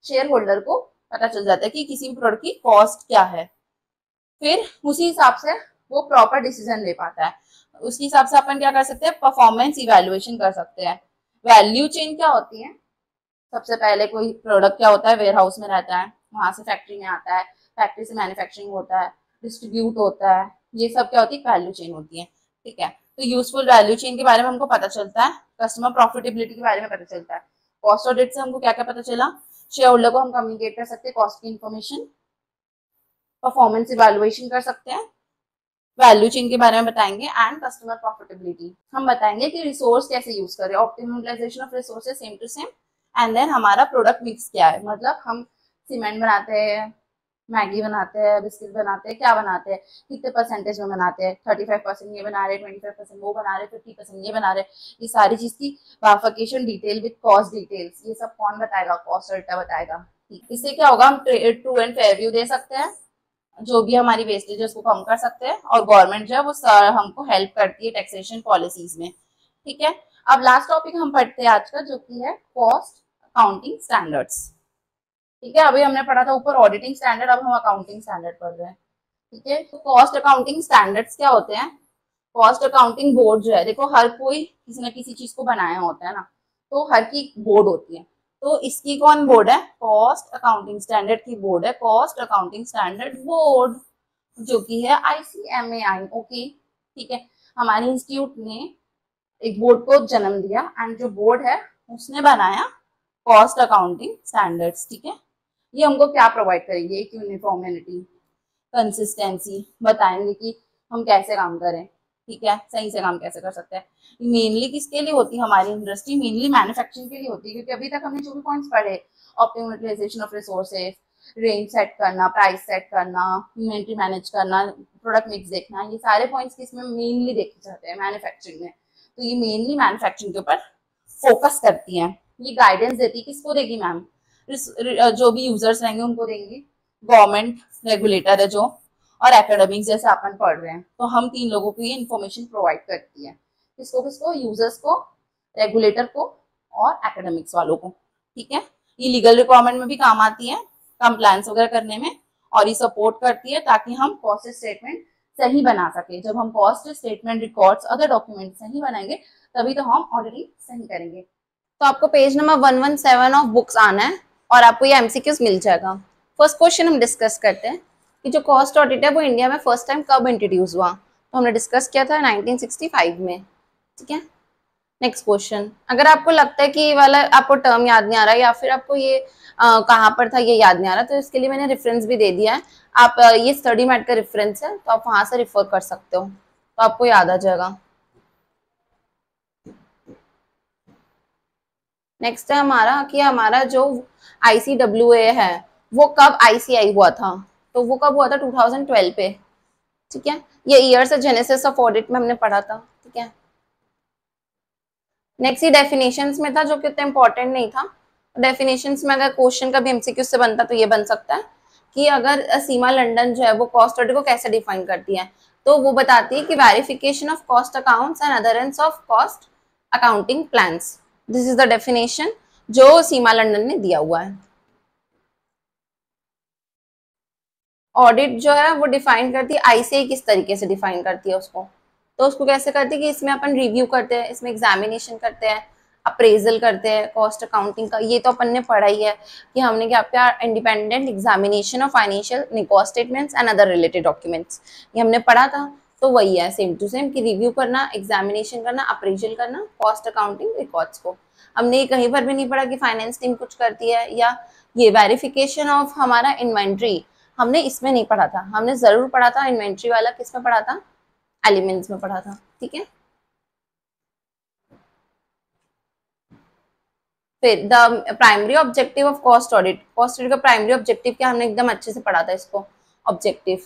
शेयर होल्डर को पता चल जाता है कि किसी भी प्रोडक्ट की कॉस्ट क्या है, फिर उसी हिसाब से वो प्रॉपर डिसीजन ले पाता है। उसके हिसाब से अपन क्या कर सकते हैं, परफॉर्मेंस इवेल्युएशन कर सकते हैं। वैल्यू चेन क्या होती है, सबसे पहले कोई प्रोडक्ट क्या होता है, वेयर हाउस में रहता है, वहां से फैक्ट्री में आता है, फैक्ट्री से मैन्युफैक्चरिंग होता है, डिस्ट्रीब्यूट होता है, ये सब क्या होती है, वैल्यू चेन होती है, ठीक है। तो यूजफुल वैल्यू चेन के बारे में हमको पता चलता है, कस्टमर प्रॉफिटेबिलिटी के बारे में पता चलता है। कॉस्ट ऑडिट से हमको क्या क्या पता चला, शेयर होल्डर को हम कम्युनिकेट कर सकते हैं कॉस्ट की इन्फॉर्मेशन, परफॉर्मेंस इवेल्युएशन कर सकते हैं, वैल्यू चेन के बारे में बताएंगे, एंड कस्टमर प्रॉफिटेबिलिटी हम बताएंगे कि रिसोर्स कैसे यूज करें, optimum utilisation of resources same to same, and then हमारा प्रोडक्ट मिक्स क्या है, मतलब हम सीमेंट बनाते हैं, मैगी बनाते हैं, बिस्किट बनाते हैं, क्या बनाते हैं, कितने परसेंटेज में बनाते हैं, 35% ये बना रहे, 25% वो बना रहे, 50% ये बना रहे, ये सारी चीज की वाफिकेशन डिटेल विद कॉस्ट डिटेल्स, ये सब कौन बताएगा, कॉस्ट ऑडिटर बताएगा। इससे क्या होगा, हम ट्रू एंड फेयर व्यू दे सकते हैं, जो भी हमारी वेस्टेज है उसको कम कर सकते हैं, और गवर्नमेंट जो है वो हमको हेल्प करती है टैक्सेशन पॉलिसीज में, ठीक है। अब लास्ट टॉपिक हम पढ़ते हैं आज का, जो कि है कॉस्ट अकाउंटिंग स्टैंडर्ड्स, ठीक है। अभी हमने पढ़ा था ऊपर ऑडिटिंग स्टैंडर्ड, अब हम अकाउंटिंग स्टैंडर्ड पढ़ रहे हैं, ठीक है। तो कॉस्ट अकाउंटिंग स्टैंडर्ड्स क्या होते हैं, कॉस्ट अकाउंटिंग बोर्ड जो है, देखो हर कोई किसी न किसी चीज को बनाया होता है ना, तो हर की बोर्ड होती है, तो इसकी कौन बोर्ड है, कॉस्ट अकाउंटिंग स्टैंडर्ड की बोर्ड है कॉस्ट अकाउंटिंग स्टैंडर्ड बोर्ड, जो कि है ICMAI, ओके, ठीक है। हमारे इंस्टीट्यूट ने एक बोर्ड को जन्म दिया, एंड जो बोर्ड है उसने बनाया कॉस्ट अकाउंटिंग स्टैंडर्ड्स, ठीक है। ये हमको क्या प्रोवाइड करेंगे, एक यूनिफॉर्मिटी, कंसिस्टेंसी, बताएंगे कि हम कैसे काम करें, ठीक है, सही से काम कैसे कर सकते हैं। मेनली किसके लिए होती है, हमारी इंडस्ट्री मेनली मैन्युफैक्चरिंग के लिए होती है, क्योंकि अभी तक हमने जो भी पॉइंट्स पढ़े, optimum utilisation of resources, range set करना, प्राइस सेट करना, इन्वेंट्री मैनेज करना, प्रोडक्ट मिक्स देखना, ये सारे पॉइंट्स किसमें मेनली देखे जाते हैं, मैन्युफैक्चरिंग में। तो ये मेनली मैन्युफैक्चरिंग के ऊपर फोकस करती है। ये गाइडेंस देती है, किसको देगी मैम, जो भी यूजर्स रहेंगे उनको देंगे, गवर्नमेंट रेगुलेटर है जो, और एकेडमिक्स जैसे अपन पढ़ रहे हैं, तो हम तीन लोगों को ये इन्फॉर्मेशन प्रोवाइड करती है, किसको किसको, यूजर्स को, रेगुलेटर को, और एकेडमिक्स वालों को, ठीक है। ये लीगल रिक्वायरमेंट में भी काम आती है, कंप्लायंस वगैरह करने में, और ये सपोर्ट करती है ताकि हम कॉस्ट स्टेटमेंट सही बना सके। जब हम cost statement, records, other document सही बनाएंगे तभी तो हम ऑडिटिंग सही करेंगे, तो आपको पेज नंबर 117 ऑफ बुक्स आना है और आपको ये एमसीक्यूज मिल जाएगा। फर्स्ट क्वेश्चन हम डिस्कस करते हैं कि जो कॉस्ट ऑडिट है वो इंडिया में फर्स्ट टाइम कब इंट्रोड्यूस हुआ। तो हमने डिस्कस किया था 1965 में, ठीक है। नेक्स्ट क्वेश्चन, अगर आपको लगता है कि ये वाला आपको टर्म याद नहीं आ रहा या फिर आपको ये कहाँ पर था ये याद नहीं आ रहा, तो इसके लिए मैंने रेफरेंस भी दे दिया है। आप ये स्टडी मैट का रेफरेंस है, तो आप वहां से रिफर कर सकते हो, तो आपको याद आ जाएगा। नेक्स्ट है हमारा कि हमारा जो ICWA है वो कब ICI हुआ था। तो वो कब हुआ था, 2012 पे, ठीक है। ये ईयर से जेनेसिस ऑफ ऑडिट में हमने पढ़ा था, ठीक है। नेक्स्ट ही डेफिनेशंस में था, जो कि इतना इंपॉर्टेंट नहीं था। डेफिनेशंस में अगर क्वेश्चन का भी एमसीक्यू से बनता तो ये बन सकता है कि अगर सीमा लंदन जो है वो कॉस्ट ऑडिट को कैसे डिफाइन करती है, तो वो बताती है कि verification of cost accounts and अदरेंस of cost accounting plans. This is the definition जो सीमा लंदन ने दिया हुआ है। ऑडिट जो है वो डिफाइन करती है, आईसीआई किस तरीके से डिफाइन करती है उसको, तो उसको कैसे करती है कि इसमें अपन रिव्यू करते हैं, इसमें एग्जामिनेशन करते हैं, अप्रेजल करते हैं कॉस्ट अकाउंटिंग का। ये तो अपन ने पढ़ा ही है कि हमने क्या किया, independent examination of financial cost statements and other related documents, ये हमने पढ़ा था। तो वही है सेम टू सेम कि रिव्यू करना, एग्जामिनेशन करना, अप्रेजल करना कॉस्ट अकाउंटिंग रिकॉर्ड्स को। हमने ये कहीं पर भी नहीं पढ़ा कि फाइनेंस टीम कुछ करती है, या ये वेरिफिकेशन ऑफ हमारा इन्वेंट्री हमने इसमें नहीं पढ़ा था। हमने जरूर पढ़ा था इन्वेंट्री वाला, किसमें पढ़ा था, एलिमेंट्स में पढ़ा था, ठीक है। फिर the primary objective of cost audit, cost audit का प्राइमरी ऑब्जेक्टिव क्या, हमने एकदम अच्छे से पढ़ा था इसको। ऑब्जेक्टिव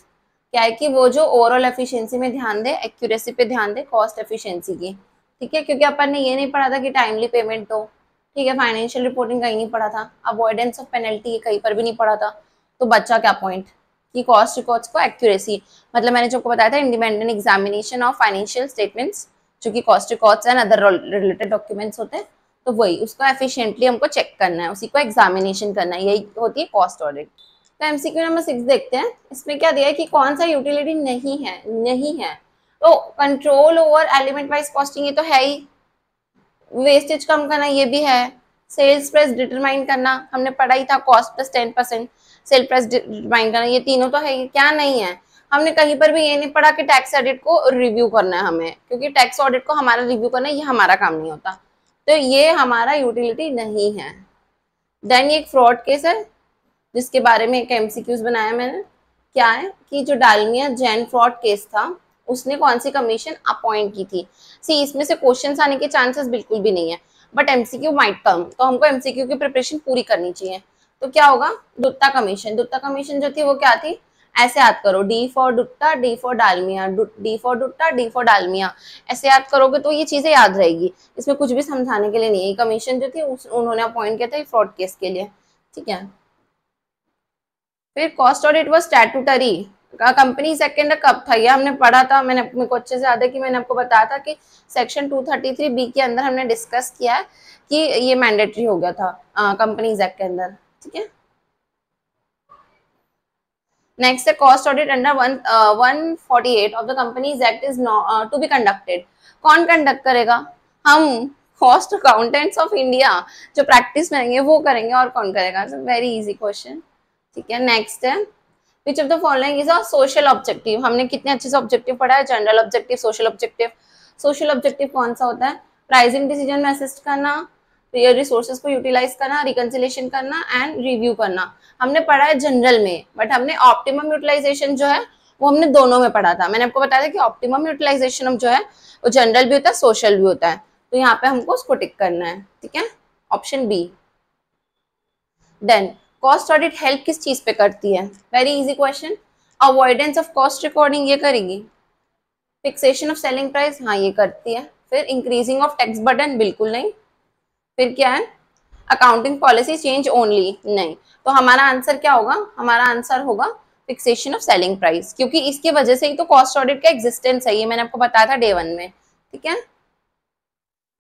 क्या है कि वो जो ओवरऑल एफिशिएंसी में ध्यान दे, एक्यूरेसी पे ध्यान दे, कॉस्ट एफिशिएंसी की, ठीक है। क्योंकि अपन ने ये नहीं पढ़ा था कि टाइमली पेमेंट हो, ठीक है। फाइनेंशियल रिपोर्टिंग कहीं नहीं पढ़ा था, अवॉइडेंस ऑफ पेनल्टी कहीं पर भी नहीं पढ़ा था। तो बच्चा क्या पॉइंट कि कॉस्ट रिकॉर्ड्स को एक्यूरेसी, मतलब मैंने जो आपको बताया था independent examination of financial statements, जो कि cost records and other related documents होते हैं, तो वही उसको एफिशिएंटली हमको चेक करना है, उसी को एग्जामिनेशन करना है, यही होती है कॉस्ट ऑडिट। तो एमसीक्यू नंबर 6 देखते हैं। इसमें क्या दिया है कि कौन सा यूटिलिटी नहीं है। तो control over element wise costing ये तो है ही, वेस्टेज कम करना ये भी है, सेल्स प्राइस डिटरमाइन करना हमने पढ़ा ही था, cost plus 10% sale price determine करना, ये तीनों तो है ही। क्या नहीं है, हमने कहीं पर भी ये नहीं पढ़ा कि टैक्स ऑडिट को रिव्यू करना है हमें, क्योंकि टैक्स ऑडिट को हमारा रिव्यू करना है, ये हमारा काम नहीं होता, तो ये हमारा यूटिलिटी नहीं है। देन ये एक फ्रॉड केस है जिसके बारे में एक एमसीक्यूज बनाया मैंने। क्या है कि जो डालमिया जैन फ्रॉड केस था, उसने कौन सी कमीशन अपॉइंट की थी। सी इसमें से क्वेश्चंस आने के चांसेस बिल्कुल भी नहीं है, बट एमसीक्यू माइट कम, तो हमको एमसीक्यू की प्रिपरेशन पूरी करनी चाहिए। तो क्या होगा, दुत्ता कमीशन, दुत्ता कमीशन जो थी वो क्या थी, ऐसे याद करो, D for Dutta, D for Dalmia, D for Dutta, D for Dalmia, ऐसे याद करोगे तो ये चीजें याद रहेगी। इसमें कुछ भी समझाने के लिए नहीं है। कमीशन जो थी उन्होंने अपॉइंट किया था फ्रॉड केस के लिए, ठीक है। फिर cost audit was statutory, company second कब था ये हमने पढ़ा था, मैंने मेरे को अच्छे से याद है कि मैंने आपको बताया था कि सेक्शन 233B के अंदर हमने डिस्कस किया है कि ये मैंडेटरी हो गया था कंपनीज एक्ट के अंदर, ठीक है। नेक्स्ट है cost audit under 148 of the companies act is to be conducted. कौन कंडक्ट करेगा, हम कॉस्ट अकाउंटेंट्स ऑफ इंडिया जो प्रैक्टिस में रहेंगे वो करेंगे, और कौन करेगा। वेरी इजी क्वेश्चन, ठीक है। नेक्स्ट है which of the following is a social objective. हमने कितने अच्छे से ऑब्जेक्टिव पढ़ा है, general objective, social objective. Social objective कौन सा होता है, प्राइसिंग डिसीजन में असिस्ट करना, रिसोर्सेज को यूटिलाइज करना, रिकंसिलेशन करना एंड रिव्यू करना। हमने पढ़ा है जनरल में, बट हमने ऑप्टिमम यूटिलाइजेशन जो है वो हमने दोनों में पढ़ा था। मैंने आपको बताया था कि ऑप्टिमम यूटिलाइजेशन जो है वो जनरल भी होता है, सोशल भी होता है, तो यहाँ पे हमको उसको टिक करना है, ठीक है, option B. Then cost audit help किस चीज पे करती है, very easy question, avoidance of cost recording ये करेगी, फिक्सेशन ऑफ सेलिंग प्राइस हाँ ये करती है, फिर इंक्रीजिंग ऑफ टैक्स बर्डन बिल्कुल नहीं, फिर क्या है अकाउंटिंग पॉलिसी चेंज ओनली नहीं। तो हमारा आंसर क्या होगा, हमारा आंसर होगा फिक्सेशन ऑफ सेलिंग प्राइस, क्योंकि इसकी वजह से ही तो कॉस्ट ऑडिट का एग्जिस्टेंस है, ये मैंने आपको बताया था डे 1 में, ठीक है।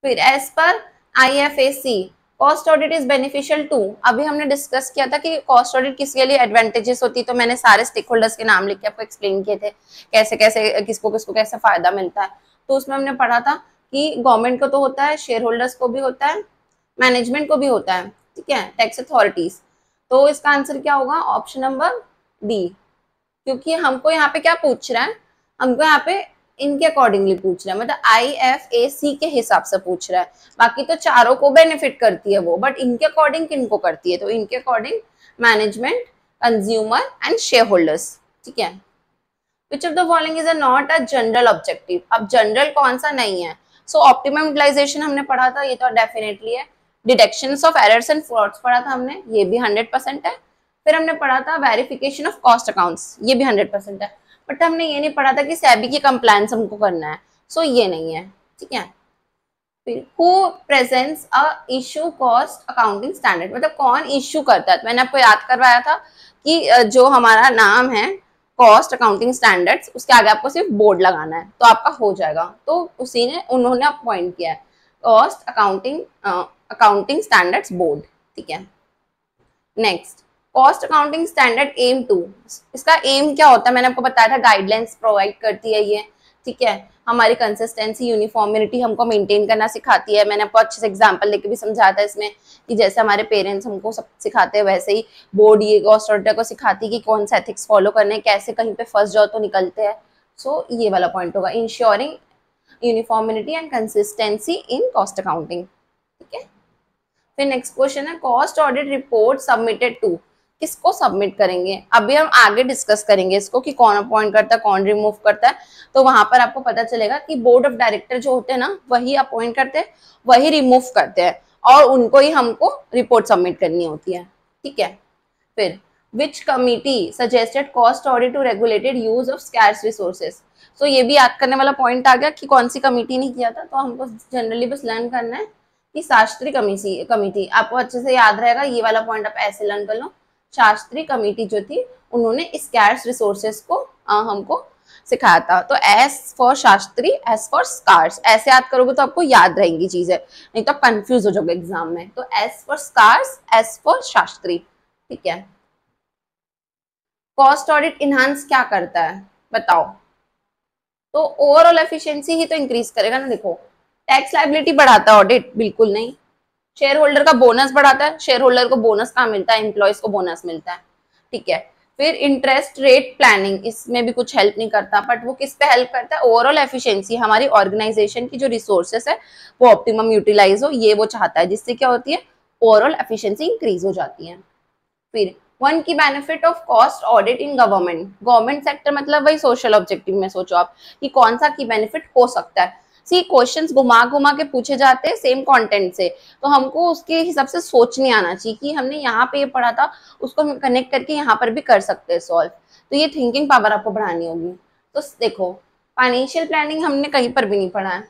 फिर as per IFAC cost audit is beneficial to, अभी हमने डिस्कस किया था कि कॉस्ट ऑडिट किसके लिए एडवांटेजेस होती है, तो मैंने सारे स्टेक होल्डर्स के नाम लिख के आपको एक्सप्लेन किए थे कैसे कैसे किसको किसको कैसे फायदा मिलता है। तो उसमें हमने पढ़ा था कि गवर्नमेंट को तो होता है, शेयर होल्डर्स को भी होता है, मैनेजमेंट को भी होता है, ठीक है, टैक्स अथॉरिटीज। तो इसका आंसर क्या होगा, ऑप्शन नंबर डी, क्योंकि हमको यहाँ पे क्या पूछ रहा है, हमको यहाँ पे इनके अकॉर्डिंगली पूछ रहा है, मतलब IFAC के हिसाब से पूछ रहा है। बाकी तो चारों को बेनिफिट करती है वो, बट इनके अकॉर्डिंग किनको करती है, तो इनके according management, consumer and share holders, ठीक है। Which of the following is not a general objective, अब जनरल कौन सा नहीं है। सो ऑप्टिमम यूटिलाइजेशन हमने पढ़ा था, ये तो डेफिनेटली है। Deductions of errors and frauds पढ़ा था हमने, ये भी 100% है। फिर हमने पढ़ा था वेरिफिकेशन ऑफ कॉस्ट अकाउंट्स, ये भी 100% है। बट हमने ये नहीं पढ़ा था कि सेबी की कंप्लायंस हमको करना है, सो ये नहीं है, ठीक है। फिर who presents a issue cost accounting standard, मतलब कौन इशू करता है। तो मैंने आपको याद करवाया था कि जो हमारा नाम है कॉस्ट अकाउंटिंग स्टैंडर्ड्स, उसके आगे आपको सिर्फ बोर्ड लगाना है तो आपका हो जाएगा। तो उसी ने उन्होंने अपॉइंट किया है कॉस्ट अकाउंटिंग स्टैंडर्ड्स बोर्ड, ठीक है। Next, cost accounting standard aim to, इसका एम क्या होता है मैंने आपको बताया था, गाइडलाइंस प्रोवाइड करती है ये, ठीक है। हमारी कंसिस्टेंसी, यूनिफॉर्मिटी हमको मेंटेन करना सिखाती है। मैंने आपको अच्छे से एग्जांपल लेके भी समझाया था इसमें कि जैसे हमारे पेरेंट्स हमको सब सिखाते हैं, वैसे ही बोर्ड ये कॉस्ट ऑडिटर को सिखाती है कि कौन सा एथिक्स फॉलो करने हैं, कैसे कहीं पे फंस जाओ तो निकलते हैं। सो ये वाला पॉइंट होगा, ensuring uniformity and consistency in cost accounting, ठीक है। फिर नेक्स्ट क्वेश्चन है, cost audit report submitted to, किसको सबमिट करेंगे। अभी हम आगे डिस्कस करेंगे इसको कि कौन अपॉइंट करता है, कौन रिमूव करता है। तो वहां पर आपको पता चलेगा कि बोर्ड ऑफ डायरेक्टर जो होते हैं ना, वही अपॉइंट करते हैं, वही रिमूव करते हैं, और उनको ही हमको रिपोर्ट सबमिट करनी होती है, ठीक है। फिर which committee suggested cost audit to regulated use of scarce resources. तो ये भी याद करने वाला पॉइंट आ गया कि कौन सी कमिटी ने किया था। तो हमको जनरली बस लर्न करना है कि शास्त्री कमिटी, आपको अच्छे से याद रहेगा, ये वाला पॉइंट आप ऐसे लर्न कर लो। शास्त्री कमेटी जो थी उन्होंने स्कैर्स रिसोर्सेस को हमको सिखाया था। तो S for Shastri, S for scarce, ऐसे याद करोगे तो आपको याद रहेंगी चीजें, नहीं तो आप कंफ्यूज हो जाओगे एग्जाम में। तो S for scarce, S for Shastri, ठीक है। कॉस्ट ऑडिट इनहांस क्या करता है बताओ। तो ओवरऑल एफिशिएंसी ही तो इंक्रीज करेगा ना। देखो, टैक्स लायबिलिटी बढ़ाता है ऑडिट, बिल्कुल नहीं। शेयर होल्डर का बोनस बढ़ाता है, शेयर होल्डर को बोनस कहाँ मिलता है, एम्प्लॉयज को बोनस मिलता है, ठीक है। फिर इंटरेस्ट रेट प्लानिंग, इसमें भी कुछ हेल्प नहीं करता, बट वो किस पे हेल्प करता है, ओवरऑल एफिशिएंसी, हमारी ऑर्गेनाइजेशन की जो रिसोर्सेस है वो ऑप्टिमम यूटिलाइज हो, ये वो चाहता है, जिससे क्या होती है, ओवरऑल एफिशिएंसी इंक्रीज हो जाती है। फिर वन की benefit of cost audit in government sector, मतलब वही सोशल ऑब्जेक्टिव में सोचो आप कि कौन सा की बेनिफिट हो सकता है। सी क्वेश्चंस घुमा घुमा के पूछे जाते हैं सेम कंटेंट से, तो हमको उसके हिसाब से सोचने आना चाहिए कि हमने यहाँ पे ये पढ़ा था, उसको हम कनेक्ट करके यहाँ पर भी कर सकते हैं सॉल्व। तो ये थिंकिंग पावर आपको बढ़ानी होगी। तो देखो, फाइनेंशियल प्लानिंग हमने कहीं पर भी नहीं पढ़ा है।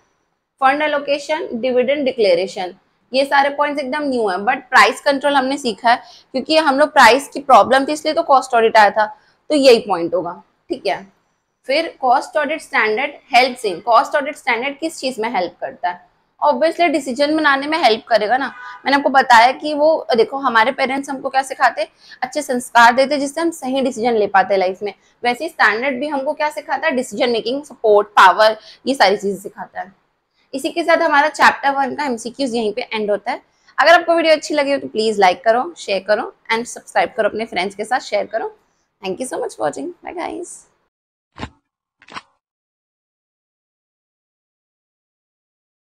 फंड एलोकेशन, डिविडेंड डिक्लेरेशन, ये सारे पॉइंट्स एकदम न्यू है। बट प्राइस कंट्रोल हमने सीखा है, क्योंकि हम लोग प्राइस की प्रॉब्लम थी इसलिए तो कॉस्ट ऑडिट आया था, तो यही पॉइंट होगा, ठीक है। फिर cost audit standard helps in, cost audit standard किस चीज में हेल्प करता है, ऑब्वियसली डिसीजन बनाने में हेल्प करेगा ना। मैंने आपको बताया कि वो देखो, हमारे पेरेंट्स हमको क्या सिखाते, अच्छे संस्कार देते जिससे हम सही डिसीजन ले पाते हैं लाइफ में। वैसे ही स्टैंडर्ड भी हमको क्या सिखाता है, डिसीजन मेकिंग, सपोर्ट, पावर, ये सारी चीजें सिखाता है। इसी के साथ हमारा चैप्टर 1 का एमसीक्यूज यहीं पे एंड होता है। अगर आपको वीडियो अच्छी लगी हो तो प्लीज लाइक करो, शेयर करो एंड सब्सक्राइब करो, अपने फ्रेंड्स के साथ शेयर करो। Thank you so much for watching, bye guys.